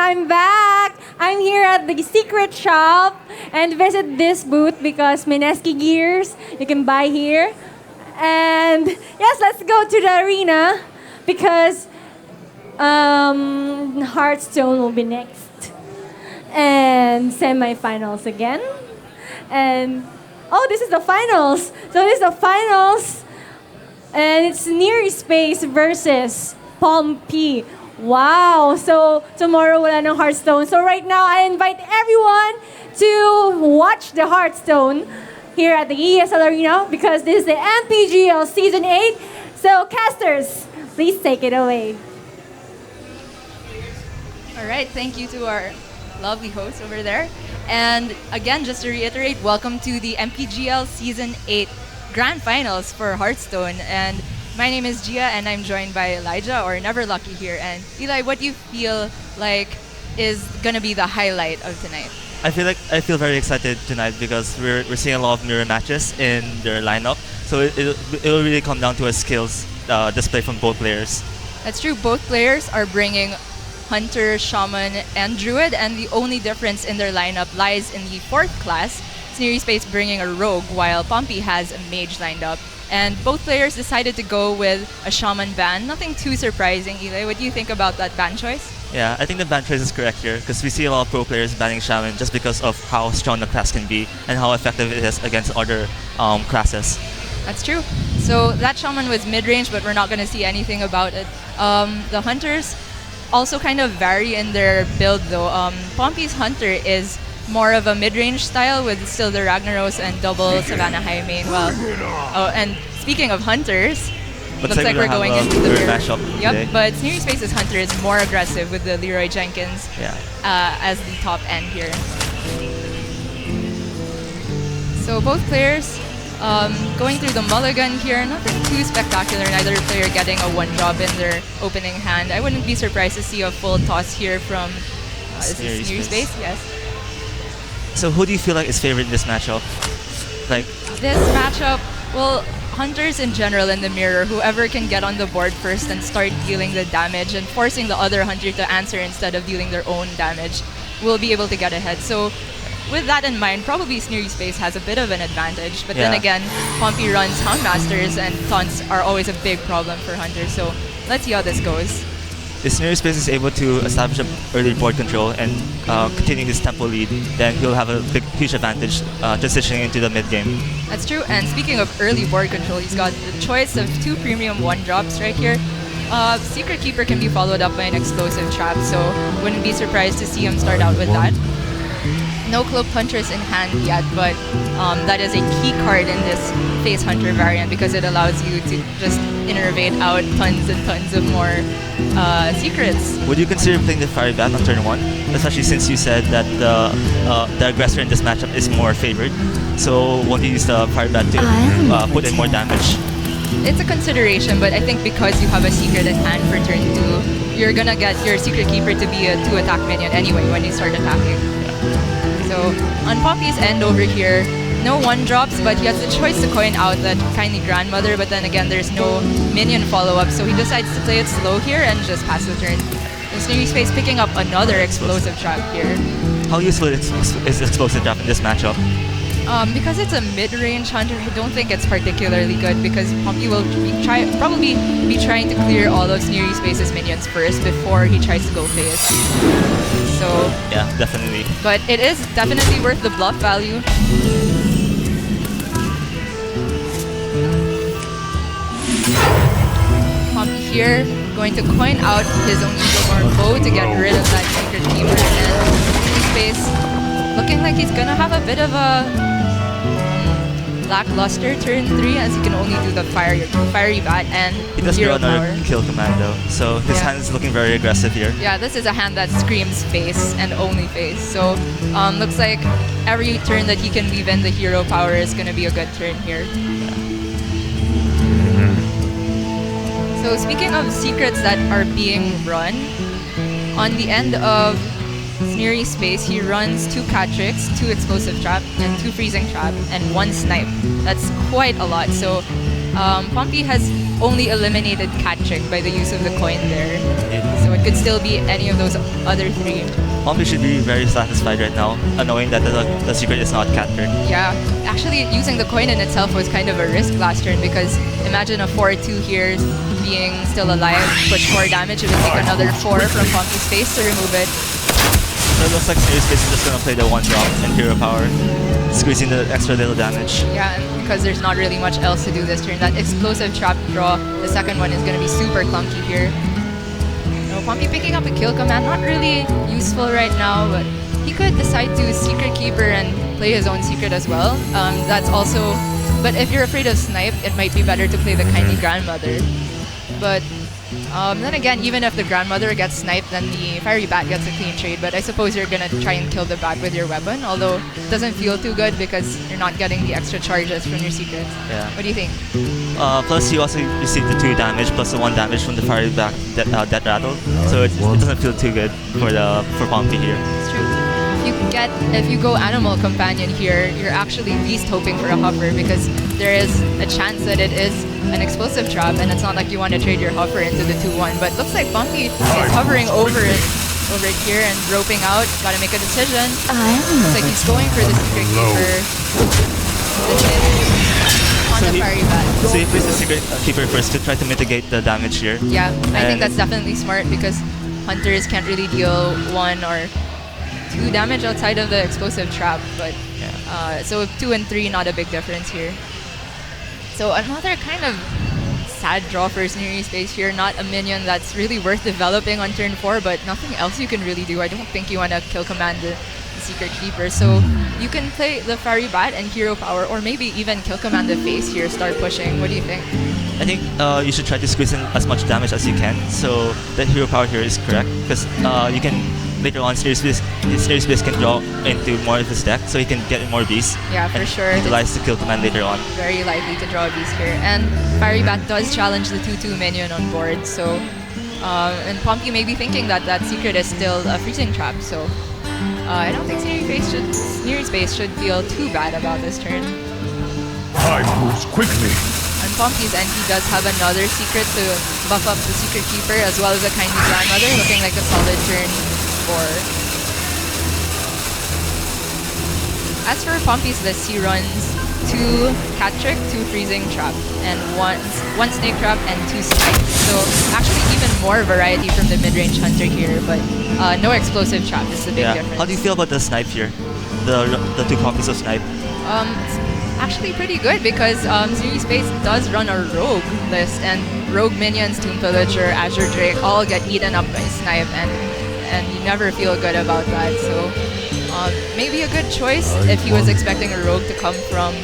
I'm back. I'm here at the secret shop and visit this booth because Mineski gears you can buy here. And yes, let's go to the arena because Hearthstone will be next. And semifinals again. And oh, this is the finals. So this is the finals. And it's Sneery Space versus Pompi. Wow! So tomorrow wala ng Hearthstone. So right now, I invite everyone to watch the Hearthstone here at the ESL Arena because this is the MPGL Season 8. So casters, please take it away. All right, thank you to our lovely host over there. And again, just to reiterate, welcome to the MPGL Season 8 Grand Finals for Hearthstone. And my name is Gia, and I'm joined by Elijah, or NeverLucky here. And Eli, what do you feel like is gonna be the highlight of tonight? I feel very excited tonight because we're seeing a lot of mirror matches in their lineup. So it'll really come down to a skills display from both players. That's true. Both players are bringing Hunter, Shaman, and Druid, and the only difference in their lineup lies in the fourth class. Sneery Space bringing a Rogue, while Pompi has a Mage lined up. And both players decided to go with a Shaman ban. Nothing too surprising, Eli. What do you think about that ban choice? Yeah, I think the ban choice is correct here because we see a lot of pro players banning Shaman just because of how strong the class can be and how effective it is against other classes. That's true. So that Shaman was mid-range, but we're not going to see anything about it. The Hunters also kind of vary in their build, though. Pompi's Hunter is more of a mid-range style with still the Ragnaros and double Savannah High main. Well, oh, and speaking of Hunters, looks like we're going into the mirror. Matchup today. Yep, but Sneery Space's Hunter is more aggressive with the Leroy Jenkins as the top end here. So both players going through the mulligan here, nothing too spectacular, neither player getting a one-drop in their opening hand. I wouldn't be surprised to see a full toss here from Sneery Space, yes. So who do you feel like is favored in this matchup? Like this matchup, well, Hunters in general in the mirror, whoever can get on the board first and start dealing the damage and forcing the other Hunter to answer instead of dealing their own damage will be able to get ahead. So with that in mind, probably Sneery Space has a bit of an advantage. But then again, Pompi runs Houndmasters and taunts are always a big problem for Hunters. So let's see how this goes. If Sneery Space is able to establish an early board control and continue his tempo lead, then he'll have a huge advantage transitioning into the mid game. That's true. And speaking of early board control, he's got the choice of 2 premium 1-drops right here. Secret Keeper can be followed up by an explosive trap, so wouldn't be surprised to see him start out with that. No Cloak Hunters in hand yet, but that is a key card in this Face Hunter variant because it allows you to just innervate out tons and tons of more secrets. Would you consider playing the Fiery Bat on turn 1? Especially since you said that the aggressor in this matchup is more favored. So won't you use the Fiery Bat to put in more damage? It's a consideration, but I think because you have a secret in hand for turn 2, you're gonna get your Secret Keeper to be a 2-attack minion anyway when you start attacking. So on Pompi's end over here, no 1-drops, but he has the choice to coin out that Kindly Grandmother, but then again, there's no minion follow-up, so he decides to play it slow here and just pass the turn. And Sneery Space picking up another explosive trap here. How useful is explosive trap in this matchup? Because it's a mid-range Hunter, I don't think it's particularly good because Pompi will probably be trying to clear all of Sneery Space's minions first before he tries to go face. So yeah, definitely. But it is definitely worth the bluff value. Pompi here going to coin out his own Eagleborn bow to get rid of that Secret Keeper, and Sneery Space looking like he's gonna have a bit of a lackluster turn 3 as he can only do the fiery bat and he does zero another power. Kill command though, so his hand is looking very aggressive here. Yeah, this is a hand that screams face and only face. So looks like every turn that he can weave in the hero power is going to be a good turn here. So speaking of secrets that are being run, on the end of Sneery Space, he runs 2 Cat Tricks, 2 Explosive Trap, and 2 Freezing Trap, and 1 Snipe. That's quite a lot. So Pompi has only eliminated cat trick by the use of the coin there. Yeah. So it could still be any of those other three. Pompi should be very satisfied right now, knowing that the secret is not cat turn. Yeah, actually using the coin in itself was kind of a risk last turn because imagine a 4-2 here being still alive, push 4 damage, it would take another 4 from Pompi's face to remove it. So it looks like Sneery is just gonna play the 1 drop and hero power, squeezing the extra little damage. Yeah, and because there's not really much else to do this turn. That explosive trap draw, the second one is gonna be super clunky here. Pompi picking up a kill command, not really useful right now, but he could decide to Secret Keeper and play his own secret as well. That's also, but if you're afraid of snipe, it might be better to play the Kindly Grandmother. But then again, even if the Grandmother gets sniped, then the Fiery Bat gets a clean trade, but I suppose you're gonna try and kill the bat with your weapon, although it doesn't feel too good because you're not getting the extra charges from your secrets. Yeah. What do you think? Plus, you also received the 2 damage plus the 1 damage from the Fiery Bat death rattle, so it doesn't feel too good for Pompi here. It's true. If you go Animal Companion here, you're actually least hoping for a hover because there is a chance that it is an explosive trap, and it's not like you want to trade your hover into the 2-1. But looks like Pompi is hovering over it here and roping out. Got to make a decision. Looks like he's going for the Secret Keeper. On the Fiery Bat. So he plays the Secret Keeper first to try to mitigate the damage here. Yeah, I think that's definitely smart because Hunters can't really deal 1 or 2 damage outside of the explosive trap, but so 2 and 3, not a big difference here. So another kind of sad draw for Sneery Space here, not a minion that's really worth developing on turn 4, but nothing else you can really do. I don't think you want to kill command the Secret Keeper, so you can play the Fiery Bat and Hero Power, or maybe even kill command the face here, start pushing. What do you think? I think you should try to squeeze in as much damage as you can, so that Hero Power here is correct, because you can later on Sneery Space can draw into more of his deck, so he can get more beasts. Yeah, for sure. Utilize the kill command later on. Very likely to draw a beast here. And Fiery Bat does challenge the 2-2 minion on board, so and Pompi may be thinking that that secret is still a freezing trap, so I don't think Sneery Space should feel too bad about this turn. Time moves quickly. On Pompi's end, he does have another secret to buff up the Secret Keeper as well as a Kindly Grandmother, looking like a solid turn 4. As for Pompi's list, he runs 2 Cat Trick, 2 Freezing Trap, and 1 Snake Trap and 2 Snipes. So actually even more variety from the mid-range Hunter here, but no Explosive Trap is the big difference. How do you feel about the Snipe here? The 2 copies of Snipe? It's actually pretty good because Sneery Space does run a Rogue list, and Rogue minions, Tomb Pillager, Azure Drake all get eaten up by Snipe, and you never feel good about that. So maybe a good choice if he was expecting a Rogue to come from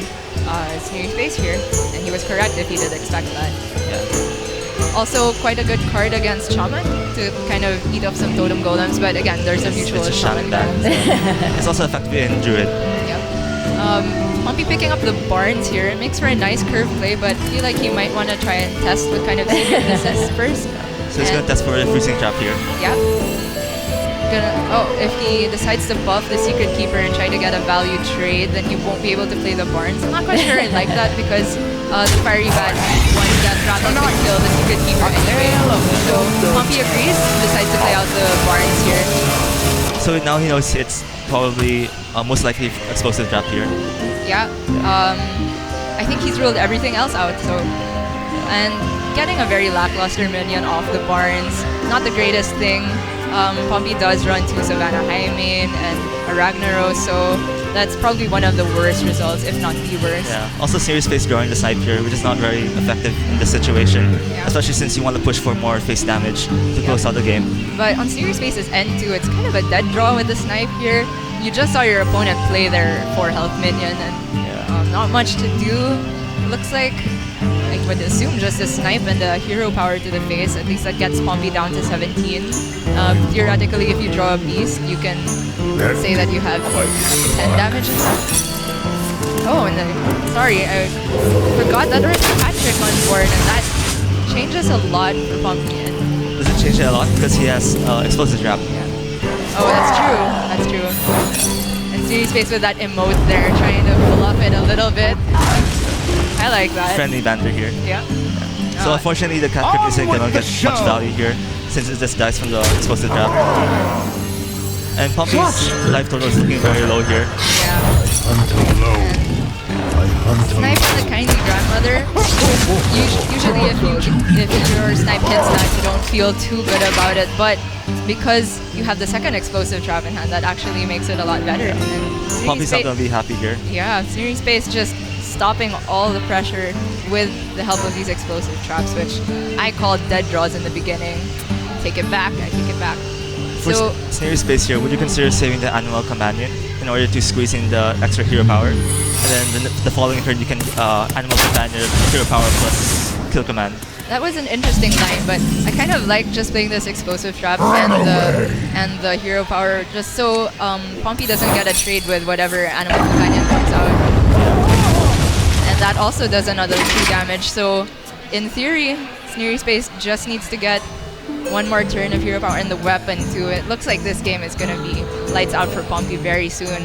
Sneery Space here, and he was correct if he did expect that. Yeah. Also quite a good card against Shaman to kind of eat up some Totem Golems, but again, there's a mutual it's a Shaman ban. It's also effective in Druid. Yep. Pompi picking up the Barnes here. It makes for a nice curve play, but I feel like he might want to try and test what kind of secret this is first. So he's gonna test for a freezing trap here. Yeah. If he decides to buff the Secret Keeper and try to get a value trade, then he won't be able to play the Barnes. I'm not quite sure I like that because the Fiery Bat wants that rattle to kill the Secret Keeper anyway. So Pompi agrees, decides to play out the Barnes here. So now he knows it's probably most likely explosive trap here. Yeah. I think he's ruled everything else out. So, and getting a very lackluster minion off the Barnes, not the greatest thing. Pompi does run 2 Savannah Hymen and a Ragnaros, so that's probably one of the worst results, if not the worst. Yeah. Also, Sneery Space drawing the Snipe here, which is not very effective in this situation, Yeah. especially since you want to push for more face damage to close out the game. But on Sneery Space's end too, it's kind of a dead draw with the Snipe here. You just saw your opponent play their 4 health minion, and not much to do. It looks like I would assume just a Snipe and a Hero Power to the face. At least that gets Pompi down to 17. Theoretically, if you draw a Beast, you can say that you have 10 damage in that. Oh, and sorry, I forgot that there's a Cat Trick on board, and that changes a lot for Pompi. Does it change it a lot? Because he has explosive trap. Oh, that's true. That's true. And Sneery Space with that emote there, trying to fluff it a little bit. I like that. friendly banter here. Yeah. So unfortunately, the cat trick isn't gonna get much value here since it just dies from the explosive trap. And Pompi's life total is looking very low here. Yeah. Snipe on the kindly grandmother. Usually if your snipe hits that, you don't feel too good about it, but because you have the second explosive trap in hand, that actually makes it a lot better. Pompi's not gonna be happy here. Yeah, Sneery Space just stopping all the pressure with the help of these explosive traps, which I called dead draws in the beginning. Take it back, I take it back. For So Sneery Space here, would you consider saving the Animal Companion in order to squeeze in the extra hero power? And then the following turn you can Animal Companion, hero power plus kill command. that was an interesting line, but I kind of like just playing this explosive trap and the hero power just so Pompi doesn't get a trade with whatever Animal Companion comes out. And that also does another 2 damage, so in theory, Sneery Space just needs to get one more turn of hero power and the weapon too. It looks like this game is gonna be lights out for Pompi very soon.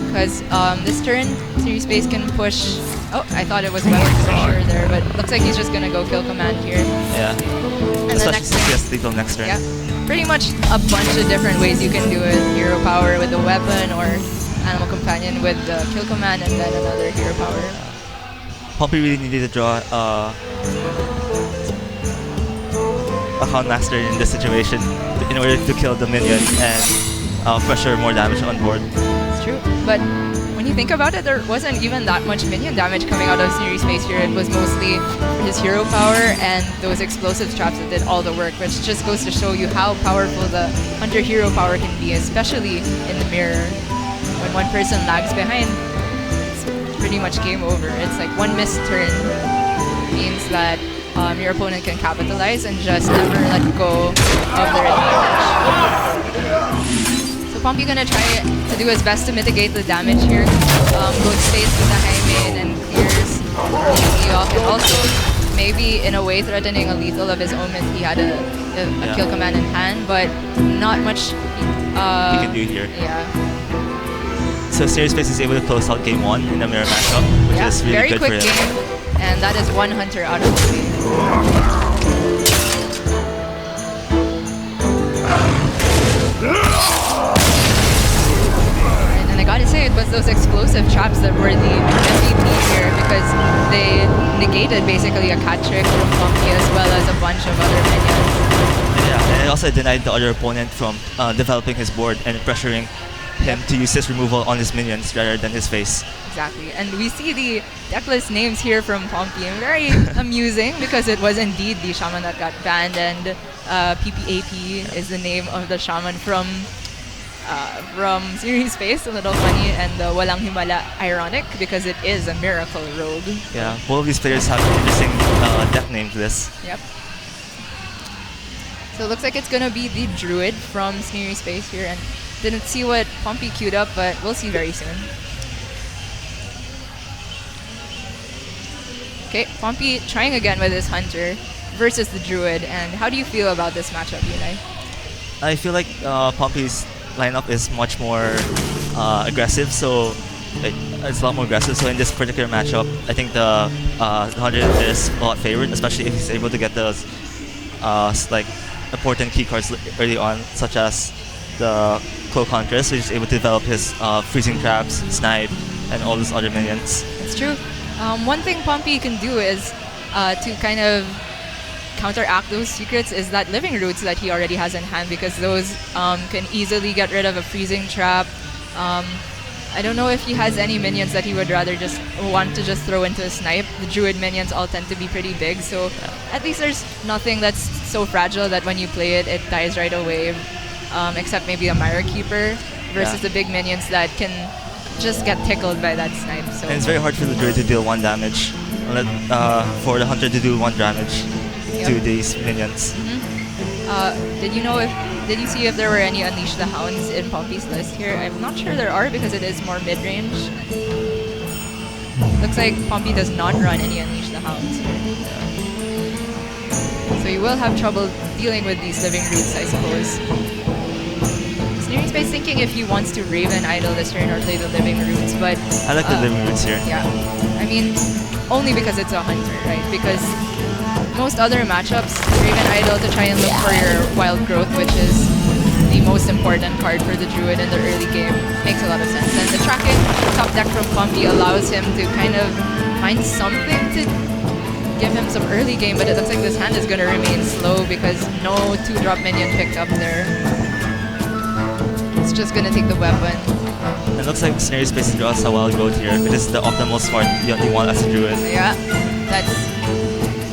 Because this turn, Sneery Space can push... Oh, I thought it was weapon for sure there, but looks like he's just gonna go kill command here. Yeah. And the Especially next since he has lethal next turn. Yeah, pretty much a bunch of different ways you can do it. Hero power with the weapon or Animal Companion with the kill command and then another hero power. Pompi really needed to draw a Hound Master in this situation in order to kill the minion and pressure more damage on board. It's true, but when you think about it, there wasn't even that much minion damage coming out of Sneery Space here. It was mostly his hero power and those explosive traps that did all the work, which just goes to show you how powerful the Hunter hero power can be, especially in the mirror. When one person lags behind, it's pretty much game over. It's like one missed turn means that your opponent can capitalize and just never let go of their advantage. So Pompi gonna try to do his best to mitigate the damage here. Both stays with the high main and clears the off. And also maybe in a way threatening a lethal of his own if he had a kill command in hand, but not much He can do here. Yeah. So Sneery Space is able to close out game 1 in the mirror matchup, which is really very good quick for him. game, and that is one Hunter out of the game. And I gotta say, it was those explosive traps that were the MVP here because they negated basically a cat trick from Pompi as well as a bunch of other minions. Yeah, and it also denied the other opponent from developing his board and pressuring him to use his removal on his minions rather than his face. Exactly, and we see the decklist names here from Pompi, and very amusing because it was indeed the shaman that got banned, and PPAP is the name of the shaman from Sneery Space. A little funny, and the Walang Himala ironic because it is a miracle rogue. Yeah, both of these players have interesting deck names this. Yep. So it looks like it's gonna be the Druid from Sneery Space here, and didn't see what Pompi queued up, but we'll see very soon. Okay, Pompi trying again with his Hunter versus the Druid, and how do you feel about this matchup, Yunai? I feel like Pompi's lineup is much more aggressive, so it's a lot more aggressive. So in this particular matchup, I think the Hunter is a lot favored, especially if he's able to get those like important key cards early on, such as the Cloak Huntress, which is able to develop his freezing traps, snipe, and all those other minions. It's true. One thing Pompi can do is to kind of counteract those secrets is that living roots that he already has in hand, because those can easily get rid of a freezing trap. I don't know if he has any minions that he would rather just want to just throw into a snipe. The Druid minions all tend to be pretty big, so at least there's nothing that's so fragile that when you play it, it dies right away. Except maybe a Myra Keeper versus the big minions that can just get tickled by that snipe. So And it's very hard for the Druid to deal 1 damage, for the Hunter to do 1 damage to these minions. Did you see if there were any Unleash the Hounds in Pompi's list here? I'm not sure there are because it is more mid-range. Looks like Pompi does not run any Unleash the Hounds here. So you will have trouble dealing with these living roots, I suppose. Sneery Space thinking if he wants to Raven idle this turn or play the living roots, but I like the living roots here. yeah, I mean, only because it's a hunter, right? Because most other matchups, Raven Idol to try and look for your wild growth, which is the most important card for the Druid in the early game, makes a lot of sense. And the tracking top deck from Pompi allows him to kind of find something to give him some early game, but it looks like this hand is going to remain slow because no 2-drop minion picked up there. It's just going to take the weapon. It looks like Sneery Space draws a wild growth here, which is the optimal spot you want as a Druid. Yeah, that's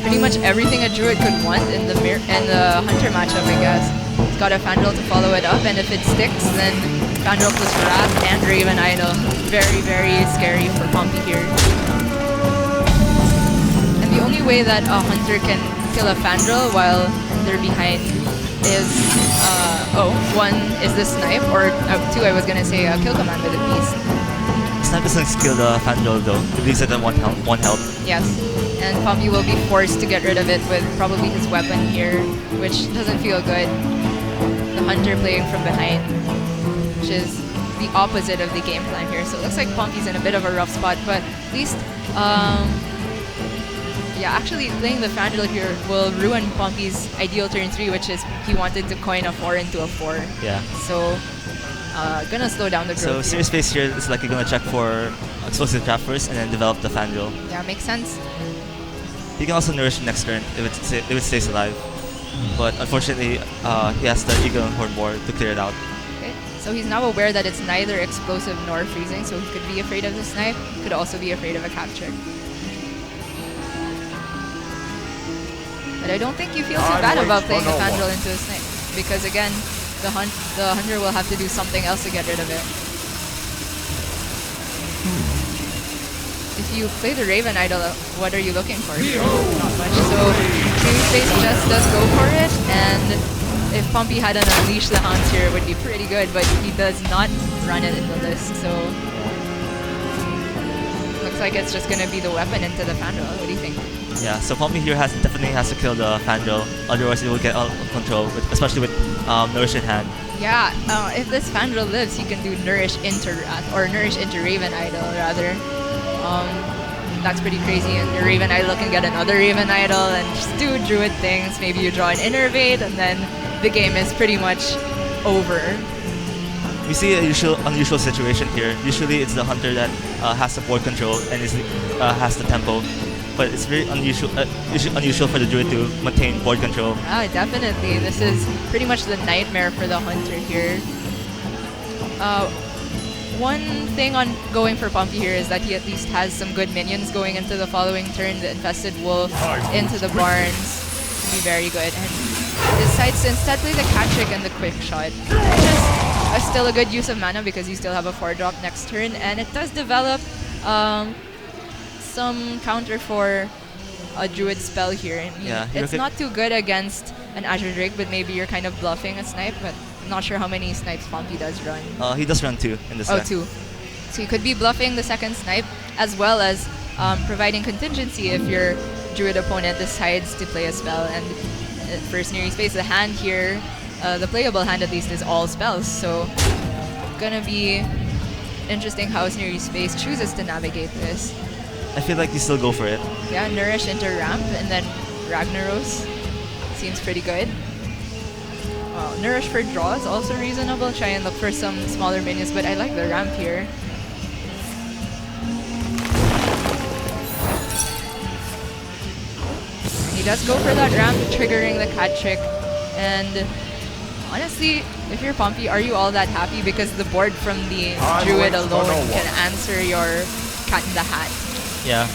pretty much everything a Druid could want in the Hunter matchup, I guess. He's got a Fandral to follow it up, and if it sticks, then Fandral plus Wrath and Raven Idol. Very, very scary for Pompi here. And the only way that a Hunter can kill a Fandral while they're behind is, one is the Snipe, or two, I was gonna say Kill Command with a Beast. Snipe doesn't skill the Fandral though. It leaves it at one health. Yes, and Pompi will be forced to get rid of it with probably his weapon here, which doesn't feel good. The Hunter playing from behind, which is the opposite of the game plan here. So it looks like Pompi's in a bit of a rough spot, but at least, yeah, actually playing the Fandral here will ruin Pompi's ideal turn 3, which is he wanted to coin a 4 into a 4. Yeah. So, gonna slow down the growth. So Sneery Space here is like you're gonna check for explosive trap first and then develop the Fandral. Yeah, makes sense. He can also nourish next turn if it stays alive. But unfortunately, he has the Eagle and Horn board to clear it out. Okay, so he's now aware that it's neither explosive nor freezing, so he could be afraid of the Snipe, could also be afraid of a capture. But I don't think you feel too bad about playing the Fandral into a Snipe, because again, the Hunter will have to do something else to get rid of it. If you play the Raven Idol, what are you looking for? Not much. So Sneery Space just does go for it, and if Pompi had an Unleash the Hounds here, it would be pretty good, but he does not run it in the list, so looks like it's just going to be the weapon into the Fandral. What do you think? Yeah, so Pompi here definitely has to kill the Fandral, otherwise it will get out of control, especially with Nourish in hand. Yeah, if this Fandral lives, he can do Nourish into Wrath, or Nourish into Raven Idol, rather. That's pretty crazy, and your Raven Idol can get another Raven Idol and just do Druid things. Maybe you draw an Innervate, and then the game is pretty much over. We see an unusual situation here. Usually it's the Hunter that has the board control and has the tempo. But it's very unusual for the Druid to maintain board control. Oh, definitely. This is pretty much the nightmare for the Hunter here. One thing on going for Pompi here is that he at least has some good minions going into the following turn. The Infested Wolf into the Barns would be very good. And decides to instead play the Cat Trick and the Quick Shot, which is still a good use of mana because you still have a 4-drop next turn. And it does develop some counter for a Druid spell here. I mean, yeah, it's not too good against an Azure Drake, but maybe you're kind of bluffing a Snipe, but I'm not sure how many Snipes Pompi does run. He does run 2 in this deck. 2. So you could be bluffing the second Snipe, as well as providing contingency if your Druid opponent decides to play a spell. And for Sneery Space, the hand here, the playable hand at least, is all spells. So gonna be interesting how Sneery Space chooses to navigate this. I feel like you still go for it. Yeah, Nourish into Ramp, and then Ragnaros. Seems pretty good. Nourish for draw is also reasonable. Try and look for some smaller minions, but I like the Ramp here. He does go for that Ramp, triggering the Cat Trick. And honestly, if you're Pompi, are you all that happy? Because the board from the Druid alone can answer your Cat in the Hat. Yeah.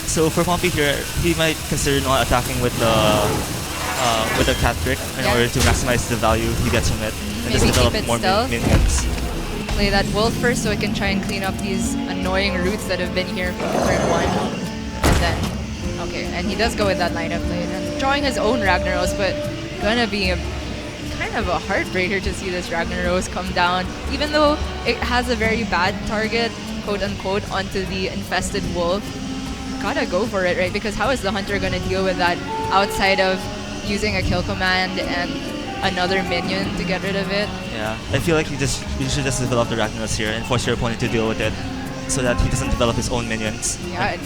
So for Pompi here, he might consider not attacking with the Cat Trick in order to maximize the value he gets from it, and just develop more minions. Play that Wolf first so it can try and clean up these annoying roots that have been here from turn 1. And then, okay, and he does go with that line of play. And drawing his own Ragnaros, but gonna be kind of a heartbreaker to see this Ragnaros come down, even though it has a very bad target, quote-unquote, onto the Infested Wolf. Gotta go for it, right? Because how is the Hunter gonna deal with that outside of using a kill command and another minion to get rid of it? Yeah, I feel like you should just develop the Ragnaros here and force your opponent to deal with it so that he doesn't develop his own minions. Yeah,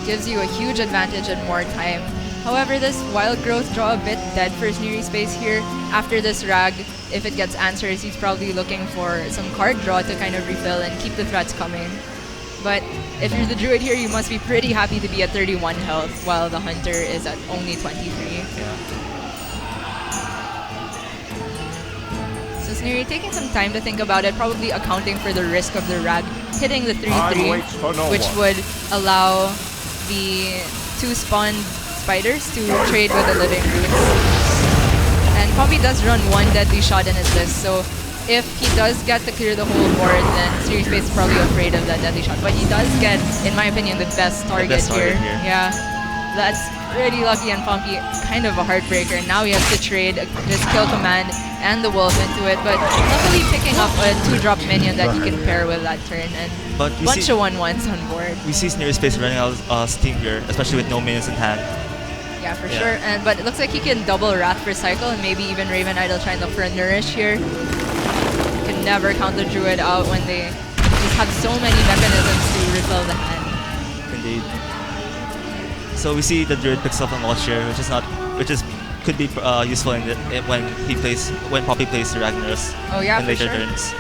gives you a huge advantage and more time. However, this Wild Growth draw a bit dead for Sneery Space here. After this Rag, if it gets answers, he's probably looking for some card draw to kind of refill and keep the threats coming. But if you're the Druid here, you must be pretty happy to be at 31 health while the Hunter is at only 23. Yeah. So Sneery taking some time to think about it, probably accounting for the risk of the Rag hitting the 3-3, which would allow the 2 spawned spiders to trade with the Living Roots. And Pompi does run 1 deadly shot in his list, so if he does get to clear the whole board, then Sneery Space is probably afraid of that deadly shot. But he does get, in my opinion, the best target here. Yeah, that's pretty lucky, and Pompi kind of a heartbreaker. Now he has to trade his kill command and the wolf into it, but luckily picking up a 2-drop minion that he can pair with that turn, and but bunch of 1-1s on board. We see Sneery Space running out of steam here, especially with no minions in hand. Yeah, for sure. And but it looks like he can double Wrath for cycle, and maybe even Raven Idol trying to look for a Nourish here. Can never count the Druid out when they just have so many mechanisms to refill the hand. Indeed. So we see the Druid picks up a mulch here, could be useful when Pompi plays the Ragnaros in later turns.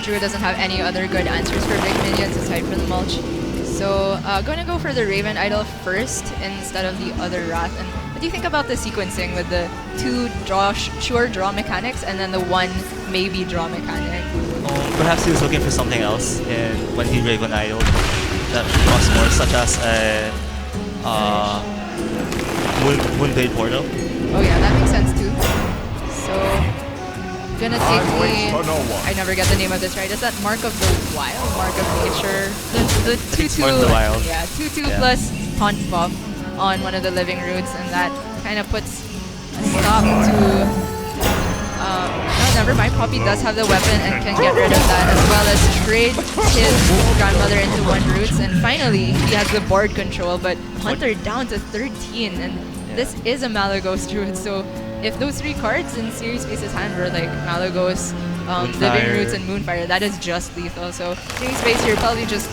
Druid doesn't have any other good answers for big minions aside from the mulch. So gonna go for the Raven Idol first instead of the other Wrath. And what do you think about the sequencing with the 2 sure draw mechanics and then the 1 maybe draw mechanic? Perhaps he was looking for something else when he Raven Idol that costs more, such as a Moonblade Portal. Oh yeah, that makes sense too. So gonna take I never get the name of this right. Is that Mark of the Wild? Mark of Nature? The 2-2. Mark of the Wild. Yeah, 2-2 plus taunt buff on one of the Living Roots, and that kind of puts a stop to no, never mind. Pompi does have the weapon and can get rid of that, as well as trade his grandmother into 1 roots, and finally he has the board control, but Hunter down to 13, and this is a Malagos Druid, so if those 3 cards in Sneery Space's hand were like Malagos, Living Roots, and Moonfire, that is just lethal. So Sneery Space here probably just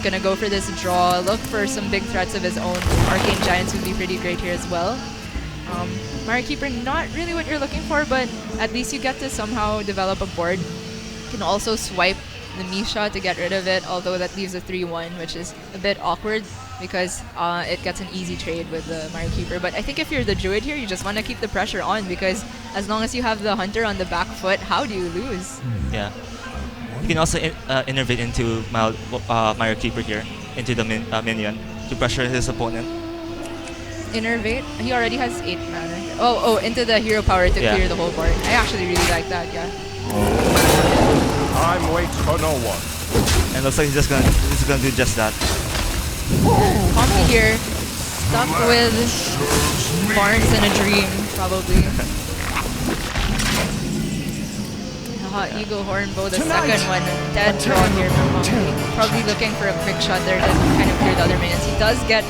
gonna go for this draw, look for some big threats of his own. Arcane Giants would be pretty great here as well. Mario Keeper, not really what you're looking for, but at least you get to somehow develop a board. You can also swipe the Misha to get rid of it, although that leaves a 3-1, which is a bit awkward because it gets an easy trade with the Mario Keeper. But I think if you're the Druid here, you just want to keep the pressure on, because as long as you have the Hunter on the back foot, how do you lose? Yeah. You can also innervate into Mario Keeper here, into the minion, to pressure his opponent. Innervate? He already has 8 mana. Oh, into the hero power to clear the whole board. I actually really like that, yeah. Time waits for no one. And looks like he's gonna do just that. Pompi here, stuck with Barnes in a dream, probably. Eagle Horn Bow, the second one, dead draw here from Pompi. Probably looking for a quick shot there to kind of clear the other minions. He does get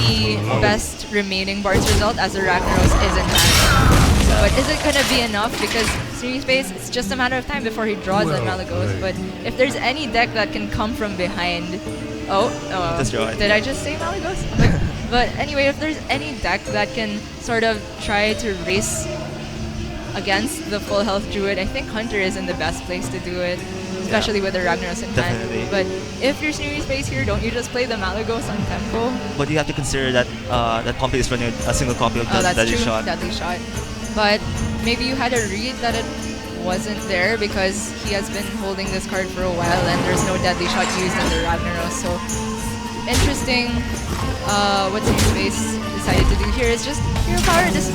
the best remaining Bards result as the Ragnaros is in hand. But is it going to be enough? Because Sneery Space, it's just a matter of time before he draws that Malagos. But if there's any deck that can come from behind... did I just say Malagos? But anyway, if there's any deck that can sort of try to race against the full health Druid, I think Hunter is in the best place to do it. Especially with the Ragnaros in hand. But if you're Sneery Space here, don't you just play the Malagos on tempo? But you have to consider that that Pompi is running a single copy of the Deadly Shot. Deadly Shot. But maybe you had a read that it wasn't there because he has been holding this card for a while and there's no Deadly Shot used in the Ragnaros. So interesting what Sneery Space decided to do here is just hero power, just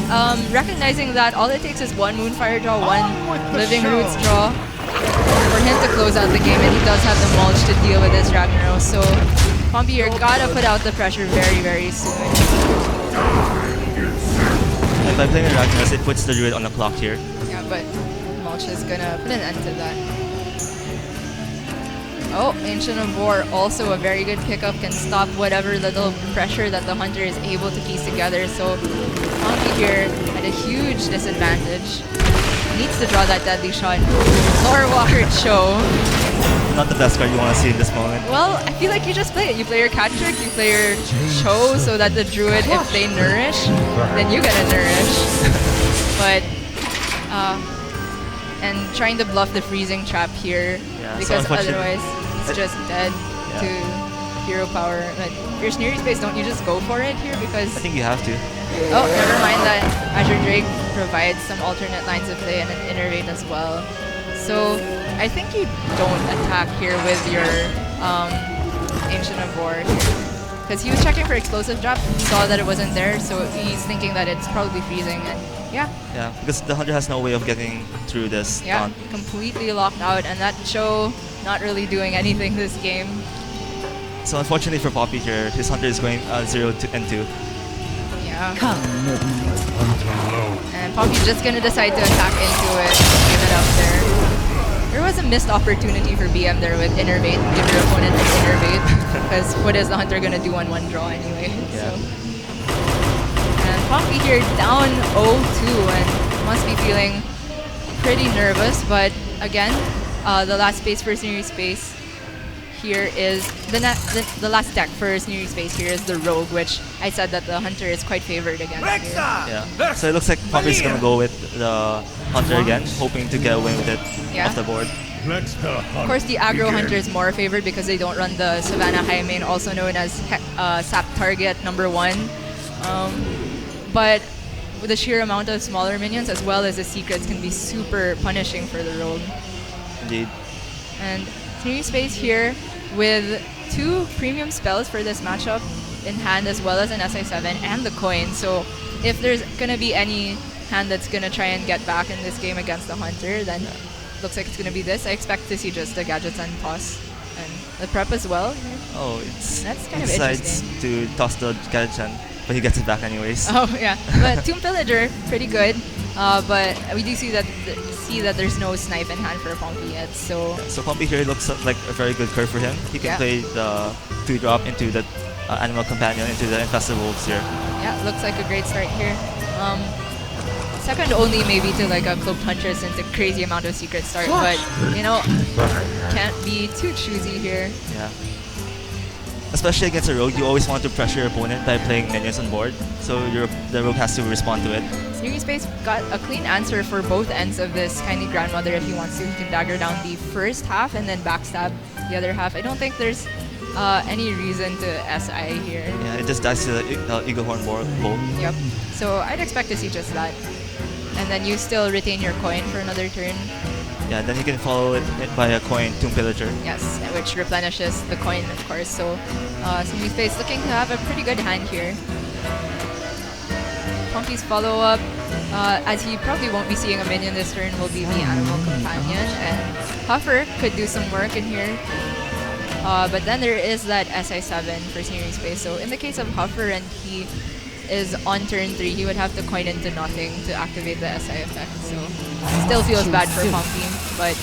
recognizing that all it takes is 1 Moonfire draw, 1 Living Roots draw for him to close out the game, and he does have the mulch to deal with this Ragnaros. So Pompi, you gotta put out the pressure very, very soon. And by playing Ragnaros, it puts the Druid on the clock here. Yeah, but mulch is gonna put an end to that. Oh, Ancient of War, also a very good pickup, can stop whatever little pressure that the Hunter is able to piece together. So Pompi here at a huge disadvantage. Needs to draw that Deadly Shot. Lore Walker Cho not the best card you want to see in this moment. Well, I feel like you just play it. You play your cat trick, you play your show, so that the druid, if they nourish, then you get a nourish. But, and trying to bluff the freezing trap here, Yeah, because so otherwise it's just dead to hero power. But if you're Sneery Space, don't you just go for it here? Because I think you have to. oh, never mind that Azure Drake provides some alternate lines of play and an innervate as well. So I think you don't attack here with your Ancient of War because he was checking for explosive drop, saw that it wasn't there, so he's thinking that it's probably freezing, and yeah. Yeah, because the hunter has no way of getting through this Yeah, taunt. completely locked out, and that Cho not really doing anything this game. So unfortunately for Pompi here, his hunter is going 0 and 2. Yeah. Hunter low. And Pompi's just gonna decide to attack into it, give it up there. There was a missed opportunity for BM there with Innervate, give your opponent an Innervate, because what is the hunter gonna do on one draw anyway? Yeah. So. And Pompi here down 0-2 and must be feeling pretty nervous, but again, the last space for Sneery Space here is the last deck for Sneery Space here is the Rogue, which I said that the hunter is quite favored against here. Yeah. So it looks like Pompi is gonna go with the hunter again, hoping to get away with it Yeah. off the board. Of course, the aggro hunter is more favored because they don't run the Savannah High main, also known as Sap Target #1. But with the sheer amount of smaller minions as well as the secrets can be super punishing for the Rogue. Indeed. And Sneery Space here with 2 premium spells for this matchup in hand as well as an SI7 and the coin. So if there's gonna be any hand that's gonna try and get back in this game against the hunter, then looks like it's gonna be this. I expect to see just the gadgets and toss and the prep as well. Oh, That's kind of he decides interesting. to toss the Gadget, but he gets it back anyways. Oh yeah, but Tomb Pillager pretty good. But we do see that there's no snipe in hand for Pompi yet. So So Pompi here looks like a very good curve for him. He can Yeah. play the 2-drop into the Animal Companion, into the Infested Wolves here. yeah, looks like a great start here. Second only maybe to like a Cloaked Huntress into crazy amount of secret start, but you know, can't be too choosy here. Yeah. Especially against a rogue, you always want to pressure your opponent by playing minions on board. So the rogue has to respond to it. Sneery Space got a clean answer for both ends of this Kindly Grandmother if he wants to. He can dagger down the first half and then backstab the other half. I don't think there's any reason to SI here. Yeah, it just dies to the Eagle Horn Bolt. Yep. So I'd expect to see just that. And then you still retain your coin for another turn. Yeah, then you can follow it by a coin, Tomb Pillager. Yes, which replenishes the coin, of course. So Sneery Space looking to have a pretty good hand here. Pompi's follow-up, as he probably won't be seeing a minion this turn, will be the Animal Companion. And Huffer could do some work in here. But then there is that SI7 for Sneery Space. So in the case of Huffer and he is on turn 3, he would have to coin into nothing to activate the SI effect. So still feels bad for Pompi, but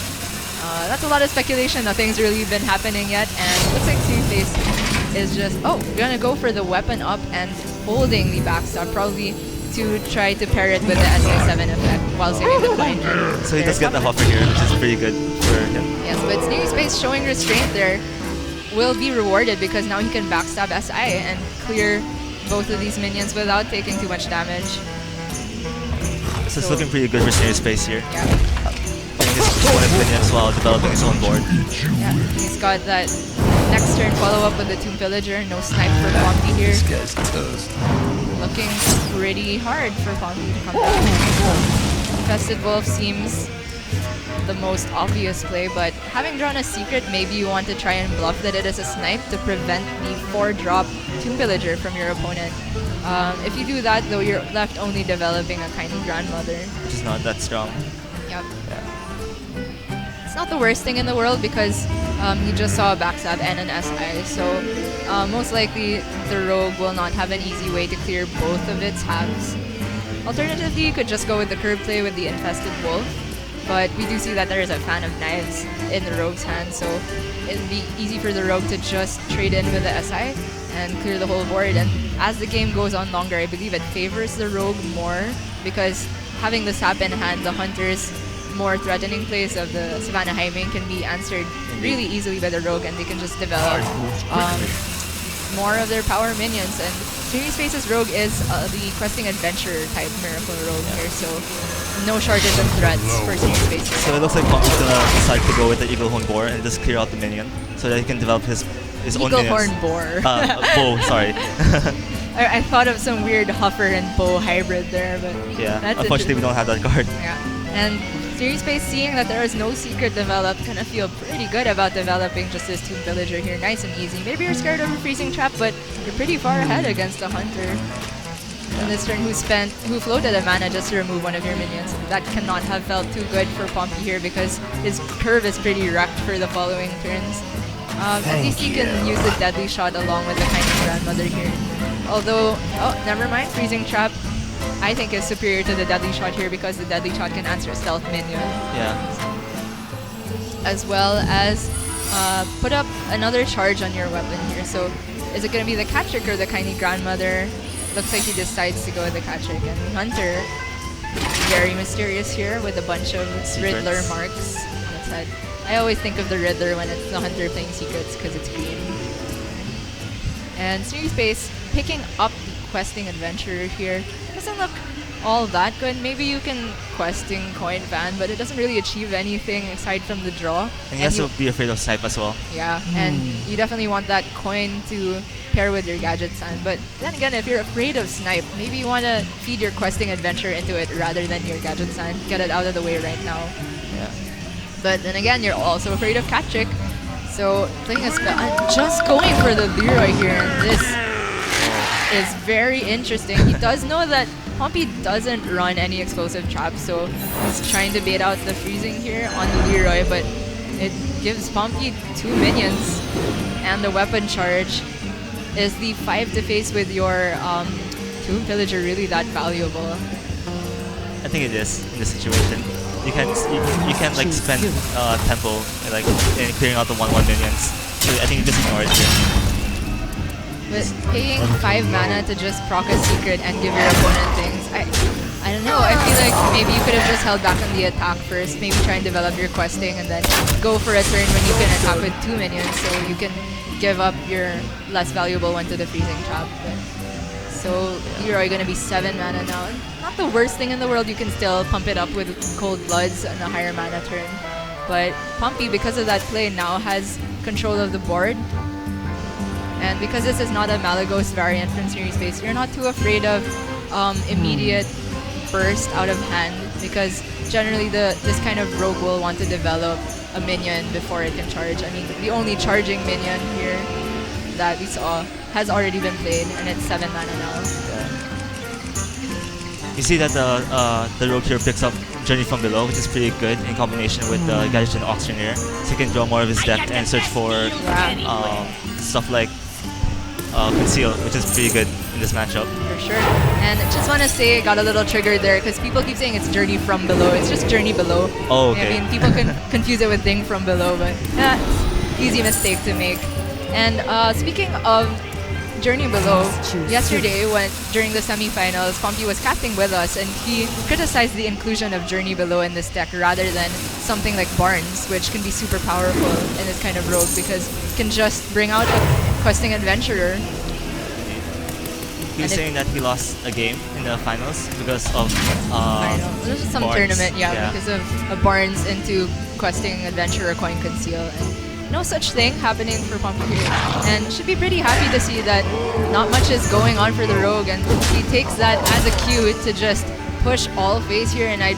that's a lot of speculation. Nothing's really been happening yet, and looks like Sneery Space is just gonna go for the weapon up and holding the backstab, probably to try to pair it with the SI7 effect while saving the coin. So he does get the Huffer here, which is pretty good for him. Yes, but Sneery Space showing restraint there will be rewarded because now he can backstab SI and clear both of these minions without taking too much damage. So it's looking pretty good for Sneery Space here. Yeah, Playing his opponent's minions while developing his own board. yeah. He's got that next turn follow-up with the Tomb Pillager. No snipe for Pompi here. Looking pretty hard for Pompi to come back. Infested Wolf seems the most obvious play, but having drawn a secret, maybe you want to try and bluff that it is a snipe to prevent the 4-drop Tomb Pillager from your opponent. If you do that, though, you're left only developing a Kindly Grandmother. Which is not that strong. Yep. It's not the worst thing in the world because you just saw a backstab and an SI, so most likely the Rogue will not have an easy way to clear both of its halves. Alternatively, you could just go with the curve play with the Infested Wolf, but we do see that there is a fan of knives in the Rogue's hand, so it'd be easy for the Rogue to just trade in with the SI and clear the whole board. And as the game goes on longer, I believe it favors the Rogue more because having the sap in hand, the hunters more threatening plays of the Savannah High main can be answered really easily by the Rogue, and they can just develop more of their power minions. And Sneery Space's Rogue is the questing adventure type Miracle Rogue here, so no shortage of threats for Sneery Space. So it looks like Pompi's gonna decide to go with the Eagle Horn Boar and just clear out the minion so that he can develop his own Eagle minions. Horn Boar. Bow, sorry. I thought of some weird Huffer and Bow hybrid there, but Yeah, that's unfortunately we don't have that card. Yeah, and Sneery Space, seeing that there is no secret developed, gonna feel pretty good about developing just this Tomb Villager here, nice and easy. Maybe you're scared of a Freezing Trap, but you're pretty far ahead against a Hunter in this turn who floated a mana just to remove one of your minions. That cannot have felt too good for Pompi here because his curve is pretty wrecked for the following turns. At least he can use the Deadly Shot along with the Tiny Grandmother here. Although, oh, never mind, Freezing Trap I think is superior to the Deadly Shot here because the Deadly Shot can answer a Stealth minion. Yeah. As well as put up another charge on your weapon here. So is it going to be the Cat Trick or the Tiny Grandmother? Looks like he decides to go with the Cat Trick. And Hunter, very mysterious here with a bunch of Secrets. Riddler marks on its head. I always think of the Riddler when it's the Hunter playing Secrets because it's green. And Sneery Space picking up the Questing Adventurer here. Doesn't look all that good. Maybe you can Questing Coin Van, but it doesn't really achieve anything aside from the draw. And he has to be afraid of Snipe as well. Yeah, and you definitely want that coin to pair with your Gadget Sand. But then again, if you're afraid of Snipe, maybe you want to feed your Questing Adventure into it rather than your Gadget Sand. Get it out of the way right now. Yeah. But then again, you're also afraid of Cat Trick. So playing a spell, just going for the Leroy here. And this is very interesting. He does know that Pompi doesn't run any explosive traps, so he's trying to bait out the freezing here on the Leroy, but it gives Pompi 2 minions, and the weapon charge. Is the 5 to face with your Tomb Villager really that valuable? I think it is in this situation. You can't like spend tempo like in clearing out the 1/1 minions. So I think you just ignore it here. But paying 5 mana to just proc a secret and give your opponent things, I don't know. I feel like maybe you could have just held back on the attack first. Maybe try and develop your questing and then go for a turn when you can attack with 2 minions, so you can give up your less valuable one to the freezing trap. So Leroy gonna be 7 mana now. Not the worst thing in the world. You can still pump it up with Cold Bloods on a higher mana turn. But Pompi, because of that play, now has control of the board. And because this is not a Malagos variant from Sneery Space, you're not too afraid of immediate burst out of hand, because generally this kind of rogue will want to develop a minion before it can charge. I mean, the only charging minion here that we saw has already been played, and it's 7 mana now. You see that the rogue here picks up Journey from Below, which is pretty good in combination with the Gadget and Auctioneer. So he can draw more of his deck and search for stuff like Conceal, which is pretty good in this matchup. For sure. And I just want to say, I got a little triggered there because people keep saying it's Journey from Below. It's just Journey Below. Oh, okay. I mean, people can confuse it with Ding from Below, but easy mistake to make. And speaking of Journey Below, yesterday during the semifinals, Pompi was casting with us, and he criticized the inclusion of Journey Below in this deck rather than something like Barnes, which can be super powerful in this kind of rogue because it can just bring out a questing adventurer. He was saying that he lost a game in the finals because of This is some Barnes. tournament, because of a Barnes into questing adventurer coin conceal. And no such thing happening for Pompi here. And should be pretty happy to see that not much is going on for the rogue, and he takes that as a cue to just push all phase here, and I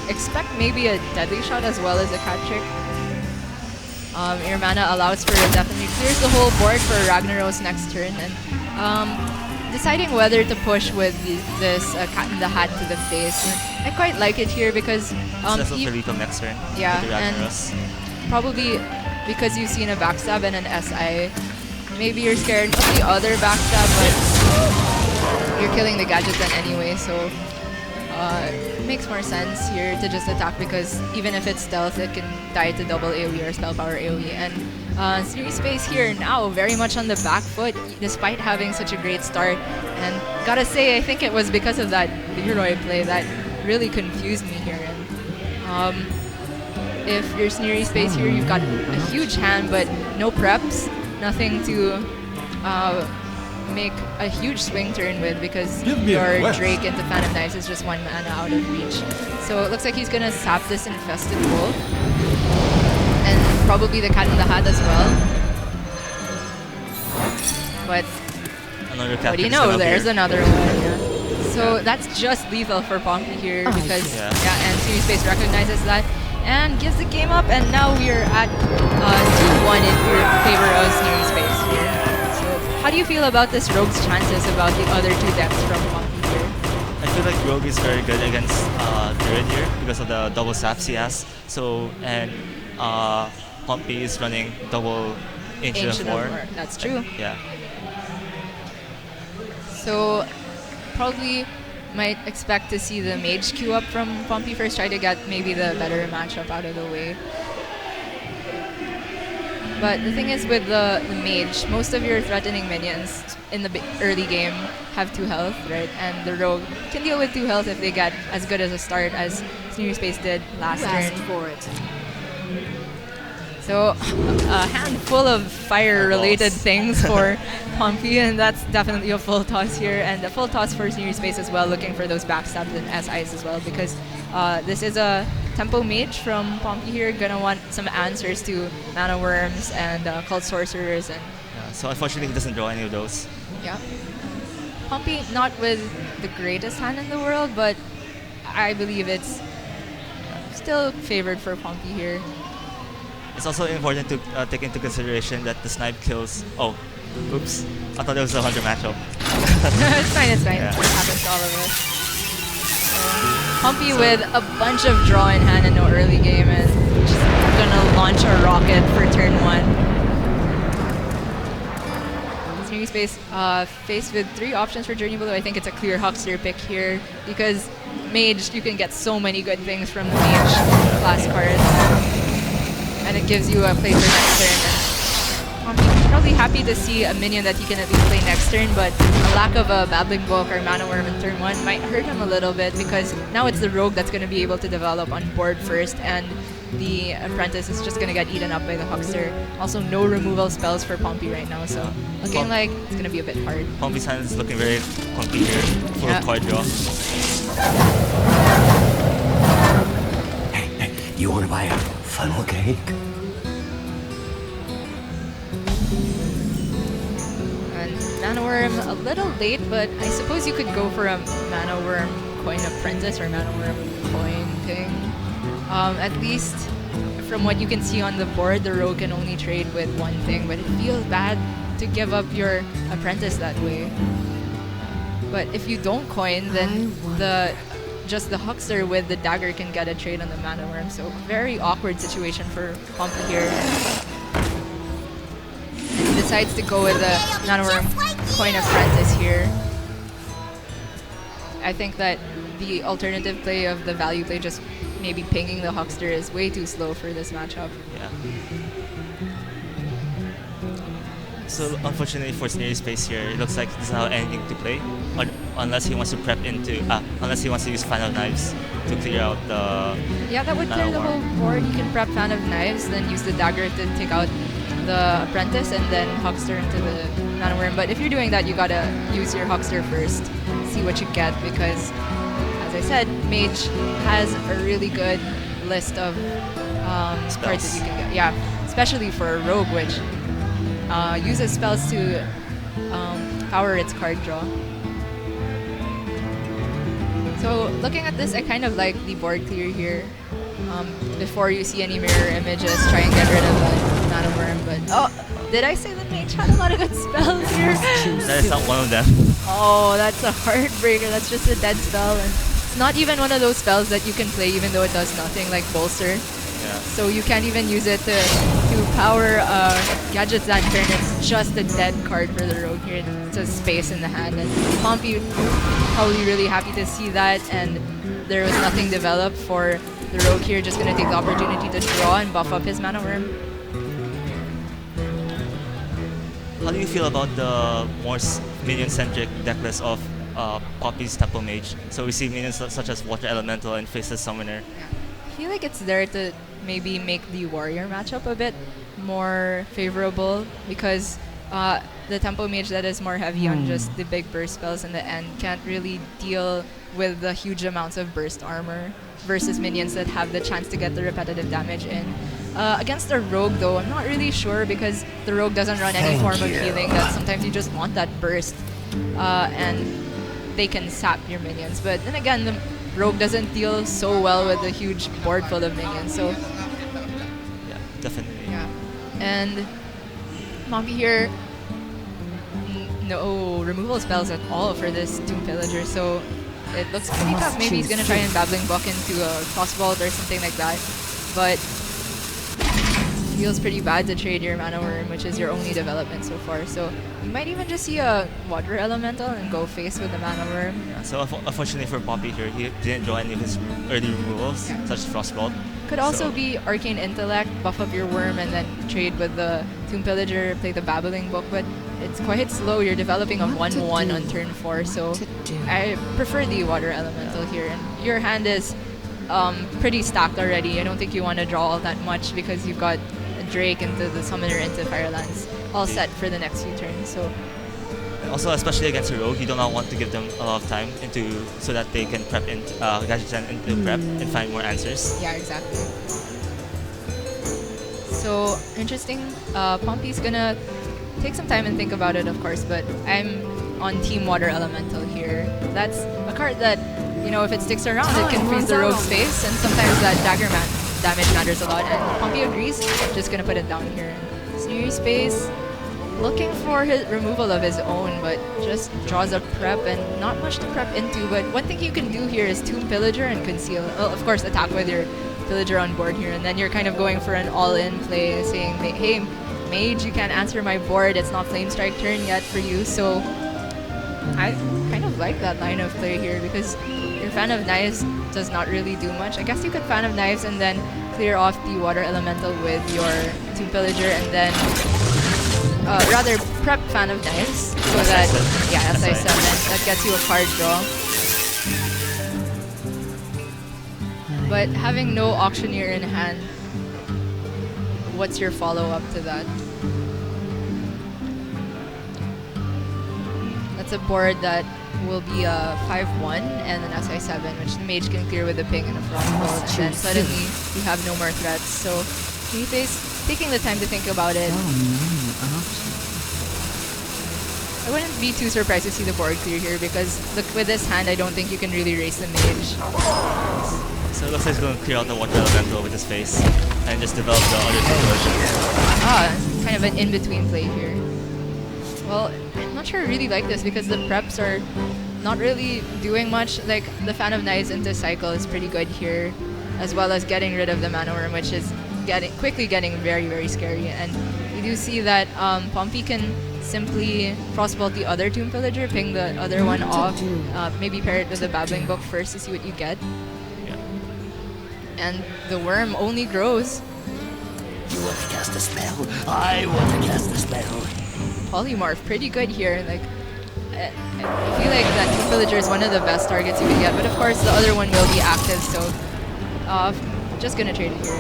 expect maybe a deadly shot as well as a cat trick. Your mana allows for it, definitely clears the whole board for Ragnaros next turn, and deciding whether to push with this Cat in the Hat to the face. I quite like it here because Felipe next turn. Yeah, with the and Ragnaros. probably because you've seen a backstab and an SI, maybe you're scared of the other backstab, but you're killing the gadget then anyway, so it makes more sense here to just attack because even if it's stealth, it can die to double AoE or spell power AoE. And Sneery Space here now very much on the back foot despite having such a great start. And gotta say, I think it was because of that Leroy play that really confused me here. And if you're Sneery Space here, you've got a huge hand, but no preps, nothing to make a huge swing turn with because Give me a your quest. Drake into Fan of Knives is just 1 mana out of reach. So it looks like he's gonna sap this Infested Wolf. And probably the Cat in the Hat as well. But Another what do you captain is know? gonna There's appear. another one. Yeah. So that's just lethal for Pompi here because and Sneery Space recognizes that and gives the game up, and now we are at 2-1 in favor of Sneery Space here. So how do you feel about this Rogue's chances about the other 2 decks from Pompi here? I feel like Rogue is very good against Druid here because of the double saps he has. So and Pompi is running double Ancient of War. That's true. Yeah. So probably might expect to see the Mage queue up from Pompi first, try to get maybe the better matchup out of the way. But the thing is with the Mage, most of your threatening minions in the early game have 2 health, right? And the Rogue can deal with 2 health if they get as good as a start as Sneery Space did last turn. For it. So a handful of fire-related things for Pompi, and that's definitely a full toss here, and a full toss for Sneery Space as well, looking for those backstabs and SIs as well, because this is a tempo mage from Pompi here, gonna want some answers to mana worms and cult sorcerers, and So unfortunately, he doesn't draw any of those. yeah. Pompi not with the greatest hand in the world, but I believe it's still favored for Pompi here. It's also important to take into consideration that the snipe kills. Oh, oops! I thought it was a Hunter matchup. It's fine, it's fine. Yeah. It happens to all of us. Pompi with a bunch of draw in hand and no early game, and just gonna launch a rocket for turn 1. Sneery Space faced with 3 options for Journey Below. I think it's a clear Huckster pick here because Mage, you can get so many good things from the Mage class cards. And it gives you a play for next turn. And Pompi's probably happy to see a minion that he can at least play next turn, but a lack of a Babbling Book or Mana Worm in turn 1 might hurt him a little bit because now it's the Rogue that's going to be able to develop on board first, and the Apprentice is just going to get eaten up by the Huckster. Also, no removal spells for Pompi right now, so looking like it's going to be a bit hard. Pompi's hand is looking very clunky here, full of card draw. Hey, you want to buy a funnel cake? And Mana Worm a little late, but I suppose you could go for a Mana Worm Coin Apprentice or Mana Worm Coin thing. At least from what you can see on the board, the Rogue can only trade with 1 thing, but it feels bad to give up your Apprentice that way. But if you don't coin, then just the Huckster with the dagger can get a trade on the Mana Worm. So very awkward situation for Pompi here. He decides to go with the Mana Worm Coin Apprentice here. I think that the alternative play of the value play, just maybe pinging the Huckster, is way too slow for this matchup. Yeah. So unfortunately for Sneery Space here, it looks like he doesn't have anything to play, unless he wants to prep into, unless he wants to use Fan of Knives to clear out the. Yeah, that would Mana clear the Worm. whole board. You can prep Fan of Knives, then use the dagger to take out the Apprentice, and then Huckster into the Mana Worm. But if you're doing that, you gotta use your Huckster first, see what you get, because as I said, Mage has a really good list of cards that you can get. Yeah, especially for a Rogue, which uses spells to power its card draw. So looking at this, I kind of like the board clear here. Before you see any mirror images, try and get rid of the Mana Worm. But did I say the Mage had a lot of good spells here? That is not one of them. Oh, that's a heartbreaker. That's just a dead spell. And it's not even one of those spells that you can play even though it does nothing, like Bolster. Yeah. So you can't even use it to power gadgets that turn. It's just a dead card for the Rogue here. It's a space in the hand. And Pompi probably really happy to see that, and there was nothing developed for the Rogue here. Just gonna take the opportunity to draw and buff up his Mana Worm. How do you feel about the more minion-centric deck list of Poppy's Temple Mage? So we see minions such as Water Elemental and Faceless Summoner. I feel like it's there to maybe make the warrior matchup a bit more favorable, because the tempo mage that is more heavy on just the big burst spells in the end can't really deal with the huge amounts of burst armor versus minions that have the chance to get the repetitive damage in. Against a rogue though, I'm not really sure, because the rogue doesn't run any form of healing, that sometimes you just want that burst and they can sap your minions. But then again, the rogue doesn't deal so well with a huge board full of minions, so Yeah, definitely. yeah. And Pompi here, no removal spells at all for this Tomb Pillager, so it looks pretty tough. Maybe he's gonna try and Babbling Buck into a Crossbolt or something like that, but it feels pretty bad to trade your Mana Worm, which is your only development so far. So you might even just see a Water Elemental and go face with the Mana Worm. Yeah, so unfortunately for Pompi here, he didn't draw any of his early removals, such as Frostbolt. Could also So- be Arcane Intellect, buff up your Worm, and then trade with the Tomb Pillager, play the Babbling Book, but it's quite slow. You're developing a 1-1 on turn 4, so I prefer the Water Elemental here. And your hand is pretty stacked already. I don't think you want to draw all that much, because you've got a Drake into the Summoner into Firelands all set for the next few turns. So Also, especially against a rogue, you do not want to give them a lot of time so that they can prep in gadget gen into prep and find more answers. yeah, exactly. So interesting. Pompi's gonna take some time and think about it, of course, but I'm on Team Water Elemental here. That's a card that, you know, if it sticks around, it can freeze the rogue's face, and sometimes that dagger damage matters a lot, and Pompi agrees, just gonna put it down here. Sneery space, looking for his removal of his own, but just draws a prep and not much to prep into. But one thing you can do here is Tomb Pillager and Conceal. Well, of course, attack with your Pillager on board here, and then you're kind of going for an all-in play, saying, hey, Mage, you can't answer my board, it's not Flame Strike turn yet for you. So I kind of like that line of play here, because your Fan of Knives does not really do much. I guess you could Fan of Knives and then clear off the Water Elemental with your Tomb Pillager, and then rather prep Fan of Knives, so that, yeah, SI7, that gets you a card draw. But having no Auctioneer in hand, what's your follow-up to that? That's a board that will be a 5-1 and an SI7, which the Mage can clear with a ping and a Frostbolt, and then suddenly you have no more threats. So Sneeryface taking the time to think about it. I wouldn't be too surprised to see the board clear here, because with this hand, I don't think you can really race the Mage. So it looks like he's going to clear out the Water Elemental with his face and just develop the other two versions. Kind of an in-between play here. Well, I'm not sure I really like this, because the preps are not really doing much. Like, the Fan of Knives into Cycle is pretty good here, as well as getting rid of the Mana Worm, which is quickly getting very, very scary. And you do see that Pompi can simply Frostbolt the other Tomb Pillager, ping the other one off, maybe pair it with the Babbling Book first to see what you get. And the worm only grows. You want to cast a spell? I want to cast a spell. Polymorph, pretty good here. Like, I feel like that Tomb Pillager is one of the best targets you can get, but of course the other one will be active, so just gonna trade it here.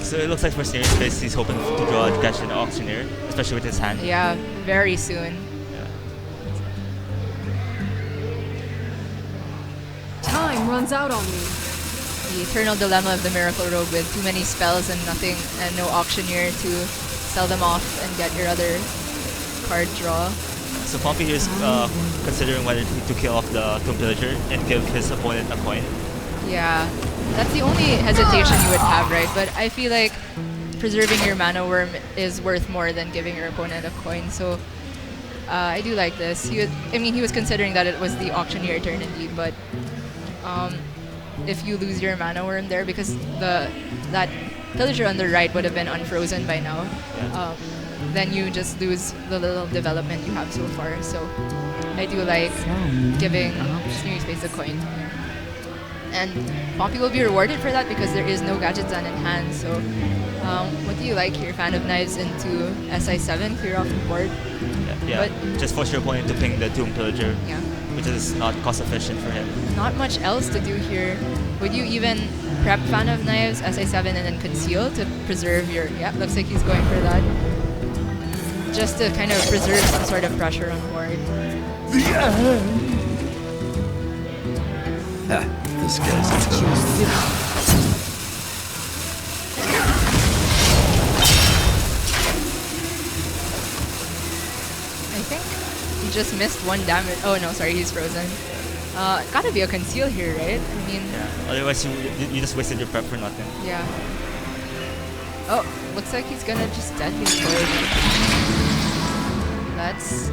So it looks like for Sneeryface, he's hoping to draw a Gadget Auctioneer, especially with his hand. Yeah, very soon. Time runs out on me. The eternal dilemma of the Miracle Rogue, with too many spells and nothing, and no Auctioneer to sell them off and get your other card draw. So Pompi here is considering whether to kill off the Tomb Pillager and give his opponent a coin. Yeah, that's the only hesitation you would have, right? But I feel like preserving your Mana Worm is worth more than giving your opponent a coin. So I do like this. He was considering that it was the Auctioneer turn indeed, but if you lose your Mana Worm there, because that Pillager on the right would have been unfrozen by now, then you just lose the little development you have so far. So I do like giving Sneeryface a coin. And Pompi will be rewarded for that, because there is no Gadget Zan in hand. So what do you like here? Fan of Knives into SI7, clear off the board. Yeah, just force your opponent to ping the Tomb Pillager, which is not cost efficient for him. Not much else to do here. Would you even prep Fan of Knives, SI7, and then Conceal to preserve your... Yeah, looks like he's going for that. Just to kind of preserve some sort of pressure on board. This guy's toast. I think he just missed 1 damage. Oh no, sorry, he's frozen. Gotta be a Conceal here, right? I mean... Yeah. Otherwise, you just wasted your prep for nothing. Yeah. Oh, looks like he's gonna just deadly sword. That's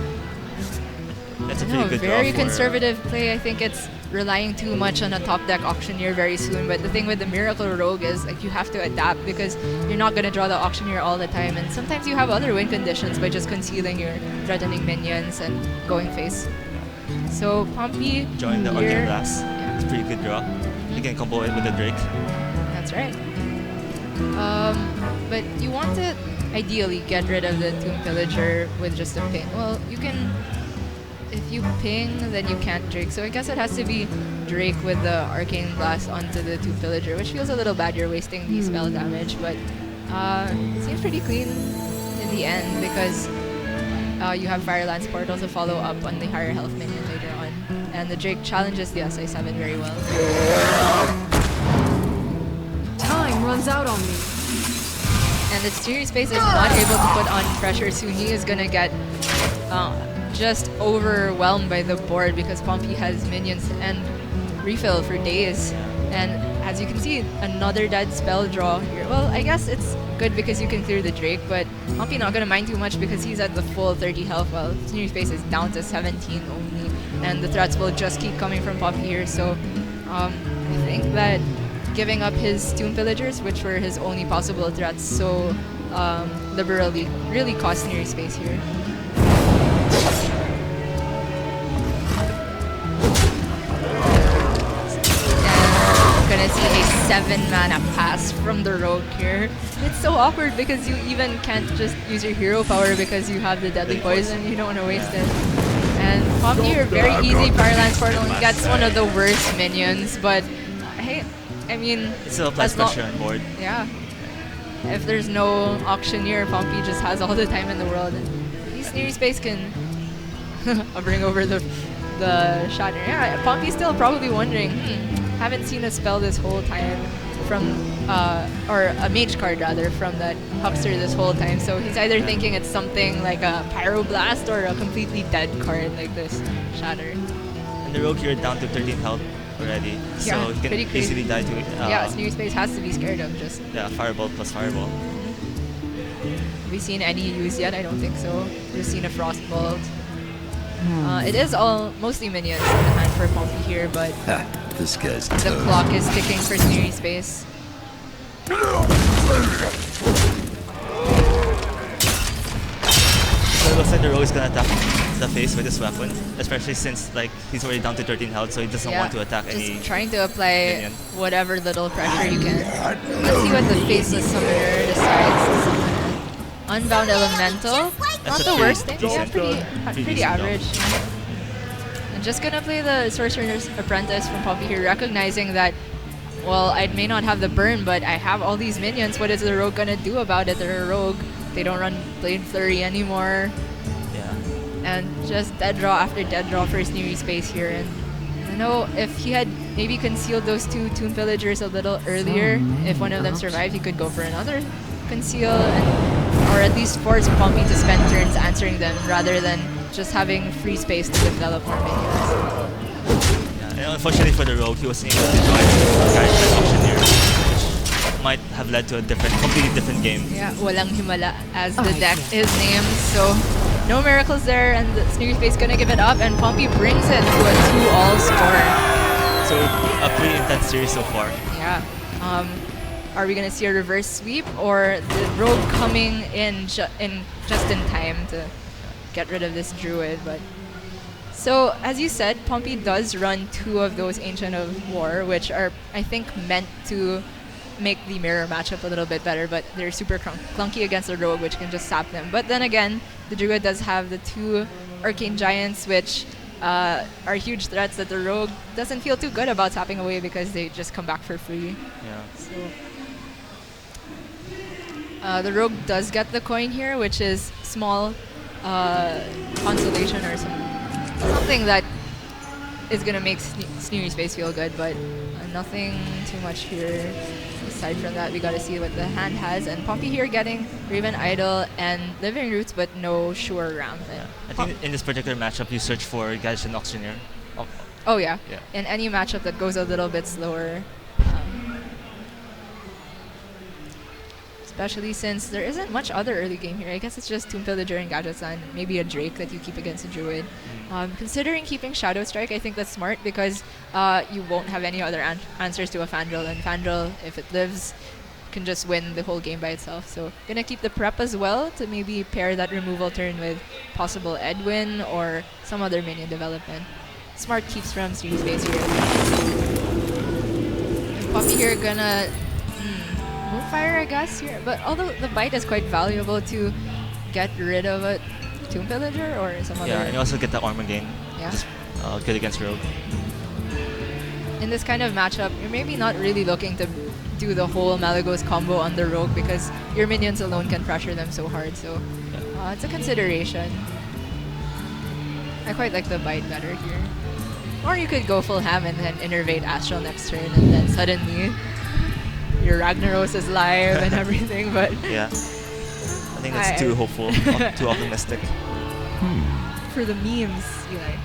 a pretty good very draw for, conservative play. I think it's relying too much on a top deck auctioneer very soon. But the thing with the Miracle Rogue is like you have to adapt because you're not gonna draw the auctioneer all the time, and sometimes you have other win conditions by just concealing your threatening minions and going face. So Pompi join the here, Arcane Blast. Yeah. It's a pretty good draw. You can combo it with the Drake. That's right. But you want to ideally get rid of the Tomb Pillager with just a ping. Well, you can... If you ping, then you can't Drake. So I guess it has to be Drake with the Arcane Blast onto the Tomb Pillager, which feels a little bad. You're wasting the spell damage, but it seems pretty clean in the end because you have Fire Lance Portal to follow up on the higher health minion later on. And the Drake challenges the SI7 very well. Time runs out on me. And the Sneery Space is not able to put on pressure, so he is gonna get just overwhelmed by the board because Pompi has minions and refill for days. And as you can see, another dead spell draw here. Well, I guess it's good because you can clear the Drake, but Pompi not gonna mind too much because he's at the full 30 health while Sneery Space is down to 17 only. And the threats will just keep coming from Pompi here, so I think that giving up his Tomb Pillagers, which were his only possible threats so liberally, really cost Sneery Space here. Gonna see a 7-mana pass from the Rogue here. It's so awkward because you even can't just use your hero power because you have the deadly poison. You don't want to waste it. And Pompi here, very easy Fire Lance Portal and gets one of the worst minions, but hey, I mean, It's still plus pressure on board. yeah. If there's no auctioneer, Pompi just has all the time in the world. And these Sneery Space can bring over the Shatter. Yeah, Pompi's still probably wondering, haven't seen a spell this whole time from, or a mage card rather, from that Huckster this whole time. So he's either thinking it's something like a Pyroblast or a completely dead card like this Shatter. And the Rogue here down to 13 health already. So Yeah, he can pretty crazy. easily die to Yeah, Sneery Space has to be scared of just... yeah, Fireball plus Fireball. Have we seen any used yet? I don't think so. Just seen a Frostbolt. It is all mostly minions in the hand for Pompi here, but This guy's the toast. clock is ticking for Sneery Space. So it looks like the Rogue is gonna attack the face with his weapon, especially since like he's already down to 13 health, so he doesn't want to attack just any. trying to apply minion. whatever little pressure you can. Let's see what the Faceless Summoner decides to summon. Unbound Elemental, not That's a the pretty worst thing. Yeah, decent pretty decent average. I'm just gonna play the Sorcerer's Apprentice from Pompi here, recognizing that, well, I may not have the burn, but I have all these minions. What is the Rogue gonna do about it? They're a Rogue. They don't run Blade Flurry anymore. Yeah. And just dead draw after dead draw for Sneery Space here. And you know, if he had maybe concealed those 2 Tomb Pillagers a little earlier, if one of them survived, he could go for another conceal, or at least force Pompi to spend turns answering them rather than just having free space to develop more minions. Yeah. And unfortunately for the Rogue, he was able to join the character auctioneer, which might have led to a completely different game. Yeah, walang himala as the deck is named, so no miracles there, and the Sneery Space gonna give it up, and Pompi brings it to a 2-all score. So a pretty intense series so far. Yeah. Are we gonna see a reverse sweep, or the Rogue coming in just in time to get rid of this Druid? But so as you said, Pompi does run 2 of those Ancient of War, which are I think meant to make the mirror matchup a little bit better, but they're super clunky against the Rogue, which can just sap them. But then again, the Druid does have the 2 Arcane Giants, which are huge threats that the Rogue doesn't feel too good about tapping away because they just come back for free. Yeah. So the Rogue does get the coin here, which is small consolation or something that is gonna make Sneery Space feel good, but nothing too much here. Aside from that, we gotta see what the hand has, and Pompi here getting Raven Idol and Living Roots, but no sure ramp. Yeah. I think in this particular matchup, you search for Gadget and Auctioneer. Oh yeah. Yeah. In any matchup that goes a little bit slower. Especially since there isn't much other early game here. I guess it's just Tomb Pillager and Gadgetzan, maybe a Drake that you keep against a Druid. Considering keeping Shadow Strike, I think that's smart because you won't have any other answers to a Fandral, and Fandral, if it lives, can just win the whole game by itself. So gonna keep the prep as well to maybe pair that removal turn with possible Edwin or some other minion development. Smart keeps from Sneery Space here. And Pompi here gonna Moonfire, I guess, here. But although the bite is quite valuable to get rid of a Tomb Pillager or some other... Yeah, and you also get the armor gain. Yeah. Just good against Rogue. In this kind of matchup, you're maybe not really looking to do the whole Malagos combo on the Rogue because your minions alone can pressure them so hard. So it's a consideration. I quite like the bite better here. Or you could go full ham and then innervate Astral next turn, and then suddenly your Ragnaros is live and everything, but... Yeah. I think that's too hopeful, too optimistic. For the memes, you like.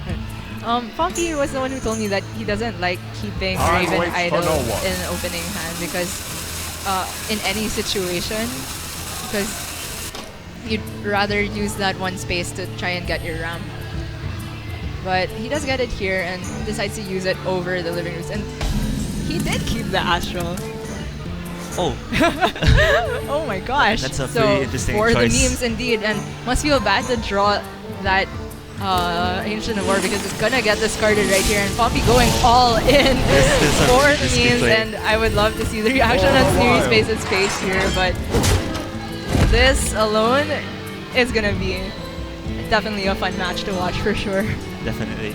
Pompi was the one who told me that he doesn't like keeping I Raven wait for Idol no one. in opening hand because in any situation, because you'd rather use that one space to try and get your ramp. But he does get it here and decides to use it over the Living Roots, and he did keep the Astral. Oh. Oh my gosh. That's a pretty interesting for choice. the memes indeed, and must feel bad to draw that Ancient of War because it's gonna get discarded right here, and Pompi going all in This is for a the risky memes, play. and I would love to see the reaction on Sneery Space's face here, but this alone is gonna be definitely a fun match to watch for sure. Definitely.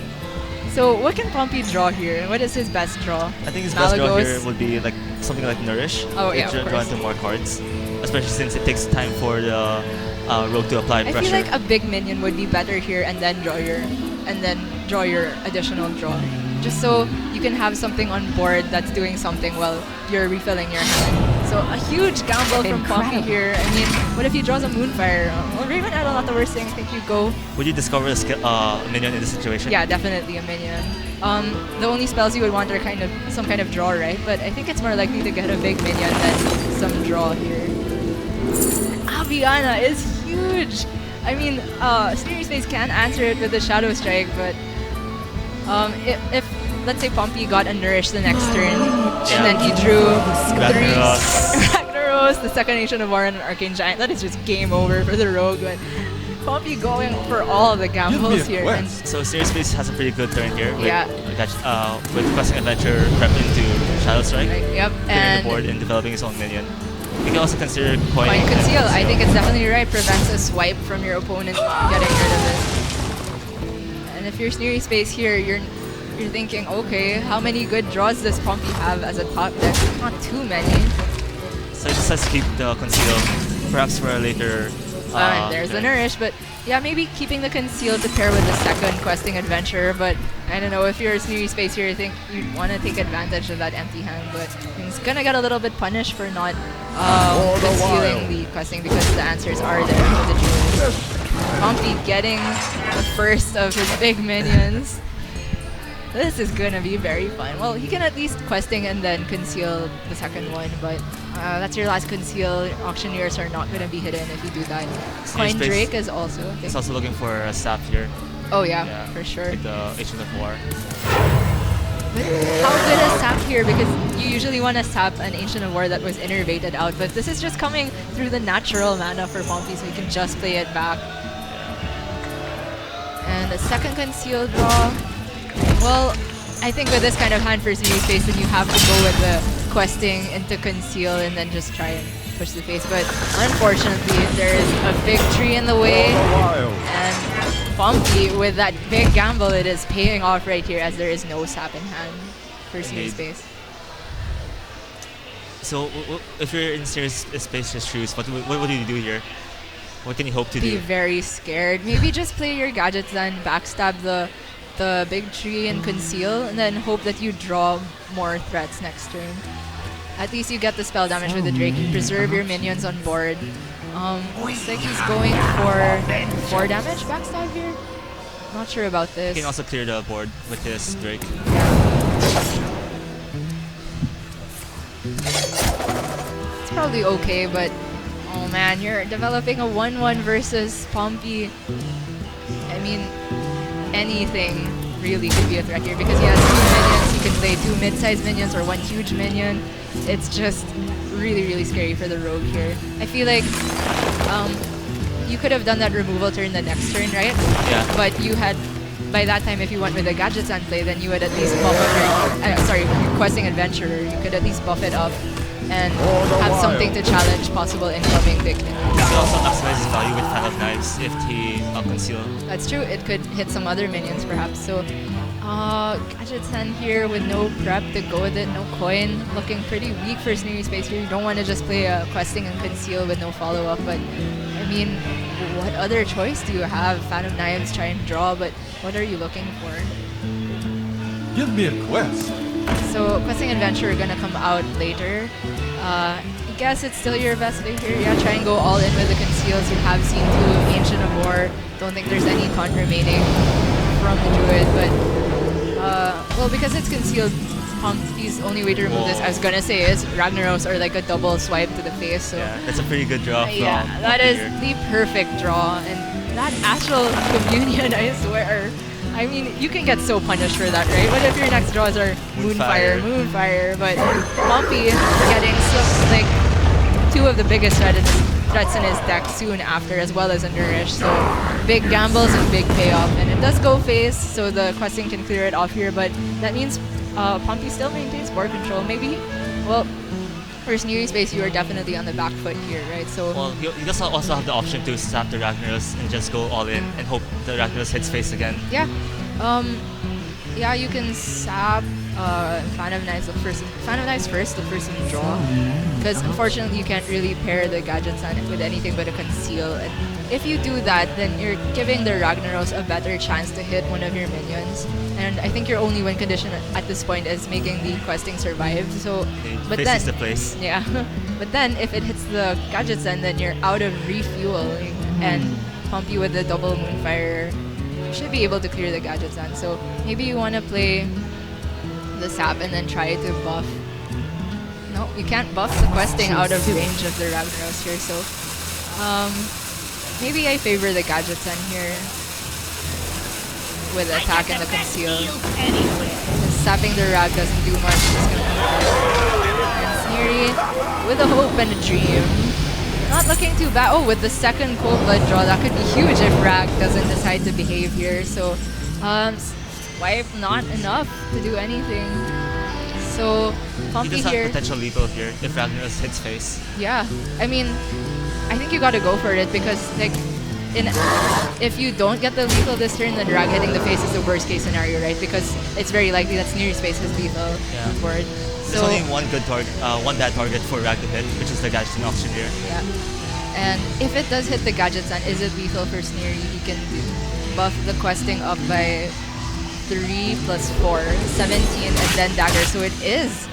So what can Pompi draw here? What is his best draw? I think his best draw Malagos? here would be like something like Nourish. Oh, yeah, of Draw course. into more cards, especially since it takes time for the Rogue to apply I pressure. feel like a big minion would be better here, and then draw your additional draw, just so you can have something on board that's doing something while you're refilling your hand. So a huge gamble from Pompi here. I mean, what if he draws a Moonfire? Well, Raven Idol, not the worst thing. I think you go. Would you discover a minion in this situation? Yeah, definitely a minion. The only spells you would want are some kind of draw, right? But I think it's more likely to get a big minion than some draw here. Aviana is huge. I mean, Sneery Space can answer it with the Shadow Strike, but if let's say Pompi got a Nourish the next turn, and then he drew Ragnaros, the second Ancient of War, and an Arcane Giant, that is just game over for the Rogue. But Pompi going for all the gambles here. And So Sneery Space has a pretty good turn here with, Yeah. with Questing Adventure prep into Shadow Strike, yep, clearing and the board and developing his own minion. You can also consider Coin Coin Conceal. I think it's definitely right. Prevents a swipe from your opponent getting rid of it. And if you're Sneery Space here, you're thinking, okay, how many good draws does Pompi have as a top deck? Not too many. So he just has to keep the Conceal, perhaps for a later... There's the Nourish, but yeah, maybe keeping the Conceal to pair with the second Questing Adventure, but I don't know, if you're a Sneery Space here, I think you'd want to take advantage of that empty hand, but he's gonna get a little bit punished for not concealing the Questing because the answers are there for the Druid. Pompi getting the first of his big minions. This is gonna be very fun. Well, he can at least Questing and then conceal the second one, but that's your last conceal. Auctioneers are not gonna be hidden if you do that. Coin Space Drake is also... Okay. He's also looking for a sap here. Oh yeah, for sure. With the Ancient of War. But how good is sap here? Because you usually want to sap an Ancient of War that was innervated out, but this is just coming through the natural mana for Pompi, so you can just play it back. And the second conceal draw. Well, I think with this kind of hand for Sneery Space, then you have to go with the Questing into Conceal and then just try and push the face, but unfortunately there is a big tree in the way, and Pompi with that big gamble, it is paying off right here as there is no sap in hand for Sneery Space. So if you're in serious Space's shoes, what would you do here? What can you hope to do? Be very scared. Maybe just play your gadgets and backstab the big tree and conceal, and then hope that you draw more threats next turn. At least you get the spell damage with the Drake. You preserve your minions on board. Looks like he's going for 4 damage backstab here. Not sure about this. You can also clear the board with his Drake. It's probably okay, but oh man, you're developing a 1-1 versus Pompi. I mean, anything really could be a threat here because he has 2 minions. He can play 2 mid-sized minions or 1 huge minion. It's just really, really scary for the rogue here. I feel like you could have done that removal turn the next turn, right? Yeah. But you had, by that time, if you went with the gadgets and play, then you would at least buff up your, questing adventurer. You could at least buff it up and have something to challenge possible incoming big minions. He also maximizes value with Fan of Knives if he conceal. That's true. It could hit some other minions perhaps. So Gadget Sand here with no prep to go with it, no coin. Looking pretty weak for Sneery Space here. You don't want to just play questing and conceal with no follow-up, but I mean, what other choice do you have? Fan of Knives, try and draw, but what are you looking for? Give me a quest. So questing adventure gonna come out later. I guess it's still your best play here. Yeah, try and go all in with the conceals. You have seen 2 Ancient of War. Don't think there's any taunt remaining from the Druid, but well, because it's concealed, Pompi's only way to remove this, I was gonna say, is Ragnaros or like a double swipe to the face. So yeah, that's a pretty good draw. Yeah, that is the perfect draw, and that Astral Communion, I swear. I mean, you can get so punished for that, right? What if your next draws are Moonfire, but Pompi getting some, like 2 of the biggest threats in his deck soon after, as well as a Nourish. So big gambles and big payoff, and it does go face, so the questing can clear it off here. But that means Pompi still maintains board control. Maybe, well, for Sneery Space, you are definitely on the back foot here, right? So well, you also have the option to sap the Ragnaros and just go all in and hope the Ragnaros hits face again. Yeah, yeah, you can sap Fan of Knives first, the first in draw, because unfortunately you can't really pair the gadgets on it with anything but a conceal. And if you do that, then you're giving the Ragnaros a better chance to hit one of your minions. And I think your only win condition at this point is making the questing survive. So, but face then is the place. Yeah, but then if it hits the gadgets, then you're out of refueling, and Pompi with the double Moonfire should be able to clear the gadgets on. So maybe you want to play the sap and then try to buff. No, you can't buff the questing out of range of the Ragnaros here. So maybe I favor the gadgets on here with the attack and the conceal. Sapping the Rag doesn't do much. Just gonna and Sneery with a hope and a dream. Not looking too bad. Oh, with the second Cold Blood draw, that could be huge if Rag doesn't decide to behave here. So, swipe not enough to do anything. So, Pompi does have here. potential lethal here if Ragnaros hits face. Yeah, I mean, I think you gotta go for it because, like, if you don't get the lethal this turn, then Rag hitting the face is the worst case scenario, right? Because it's very likely that Sneery Space has lethal on board. There's only one good target, one bad target for Rag to hit, which is the Gadget option here. Yeah. And if it does hit the Gadget Sun, is it lethal for Sneery? He can buff the questing up by 3 plus 4, 17, and then dagger. So it is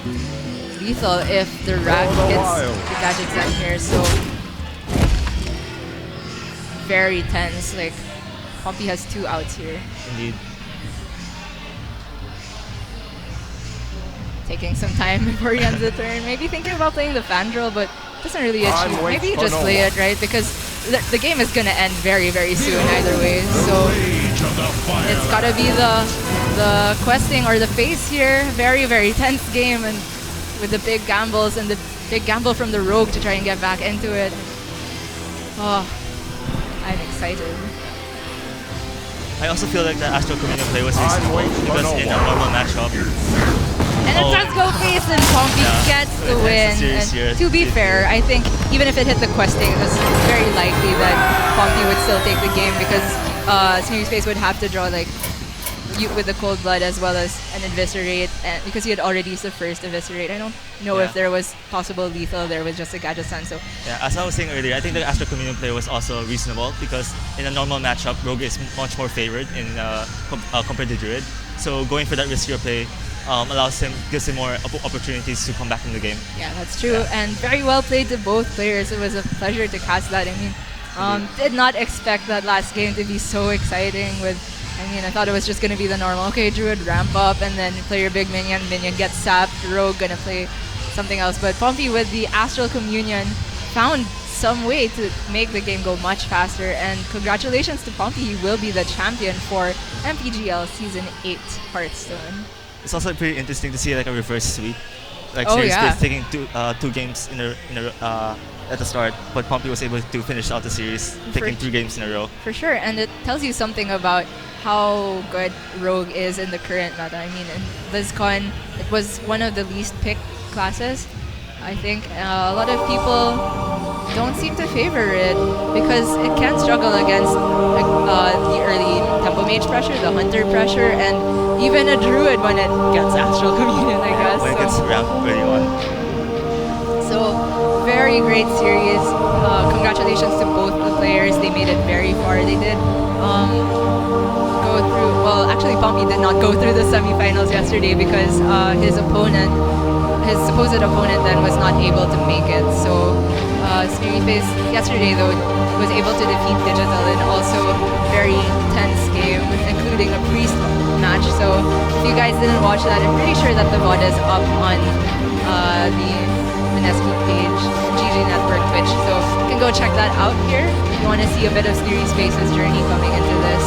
lethal if the Rag hits the Gadget Sun here. So very tense. Like, Pompi has 2 outs here. Indeed. Taking some time before he ends the turn. Maybe thinking about playing the Fandral, but doesn't really achieve. Maybe you just play it, right? Because the game is gonna end very, very soon either way. So it's gotta be the questing or the face here. Very, very tense game, and with the big gambles and the big gamble from the rogue to try and get back into it. Oh, I'm excited. I also feel like the Astral Communion play was reasonable because in a normal matchup, And it does go face, and Pompi gets the win. And to be fair, I think even if it hit the questing, it was very likely that Pompi would still take the game because Sneery's face would have to draw like with the cold blood as well as an eviscerate, and because he had already used the first eviscerate. I don't know if there was possible lethal there with just a Gadget-san. So yeah, as I was saying earlier, I think the Astral Communion play was also reasonable because in a normal matchup, Rogue is much more favored in compared to Druid. So going for that riskier play gives him more opportunities to come back in the game. Yeah, that's true, and very well played to both players. It was a pleasure to cast that. I mean, did not expect that last game to be so exciting I thought it was just going to be the normal, okay, Druid ramp up and then play your big minion gets sapped, Rogue going to play something else. But Pompi with the Astral Communion found some way to make the game go much faster, and congratulations to Pompi. He will be the champion for MPGL Season 8 Hearthstone. It's also pretty interesting to see like a reverse sweep. Like taking two games at the start, but Pompi was able to finish out the series, taking 3 games in a row. For sure, and it tells you something about how good Rogue is in the current meta. I mean, in BlizzCon, it was one of the least picked classes. I think a lot of people don't seem to favor it because it can struggle against the early Tempo Mage pressure, the Hunter pressure, and even a Druid when it gets Astral Communion, I guess. When it gets ramped early on. So, very great series. Congratulations to both the players. They made it very far. They did go through, well, actually Pompi did not go through the semifinals yesterday because his supposed opponent then was not able to make it. So Sneery Face yesterday though was able to defeat Digital in also very tense game, including a priest match. So if you guys didn't watch that, I'm pretty sure that the VOD is up on the Mineski page, GG Network Twitch. So you can go check that out here if you want to see a bit of Sneery Face's journey coming into this.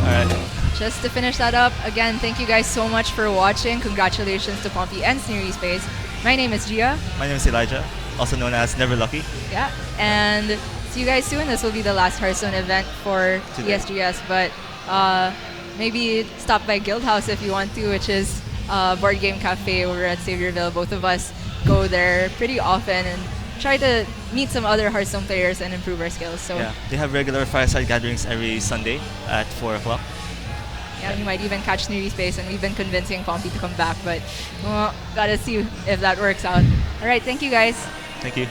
Alright. Just to finish that up, again, thank you guys so much for watching. Congratulations to Pompi and Sneery Space. My name is Gia. My name is Elijah, also known as NeverLucky. Yeah, and see you guys soon. This will be the last Hearthstone event for ESGS, but maybe stop by Guild House if you want to, which is Board Game Cafe over at Saviorville. Both of us go there pretty often and try to meet some other Hearthstone players and improve our skills. So yeah, they have regular fireside gatherings every Sunday at 4 o'clock. Yeah, you might even catch Sneery Space, and we've been convincing Pompi to come back, but gotta see if that works out. All right, thank you guys. Thank you.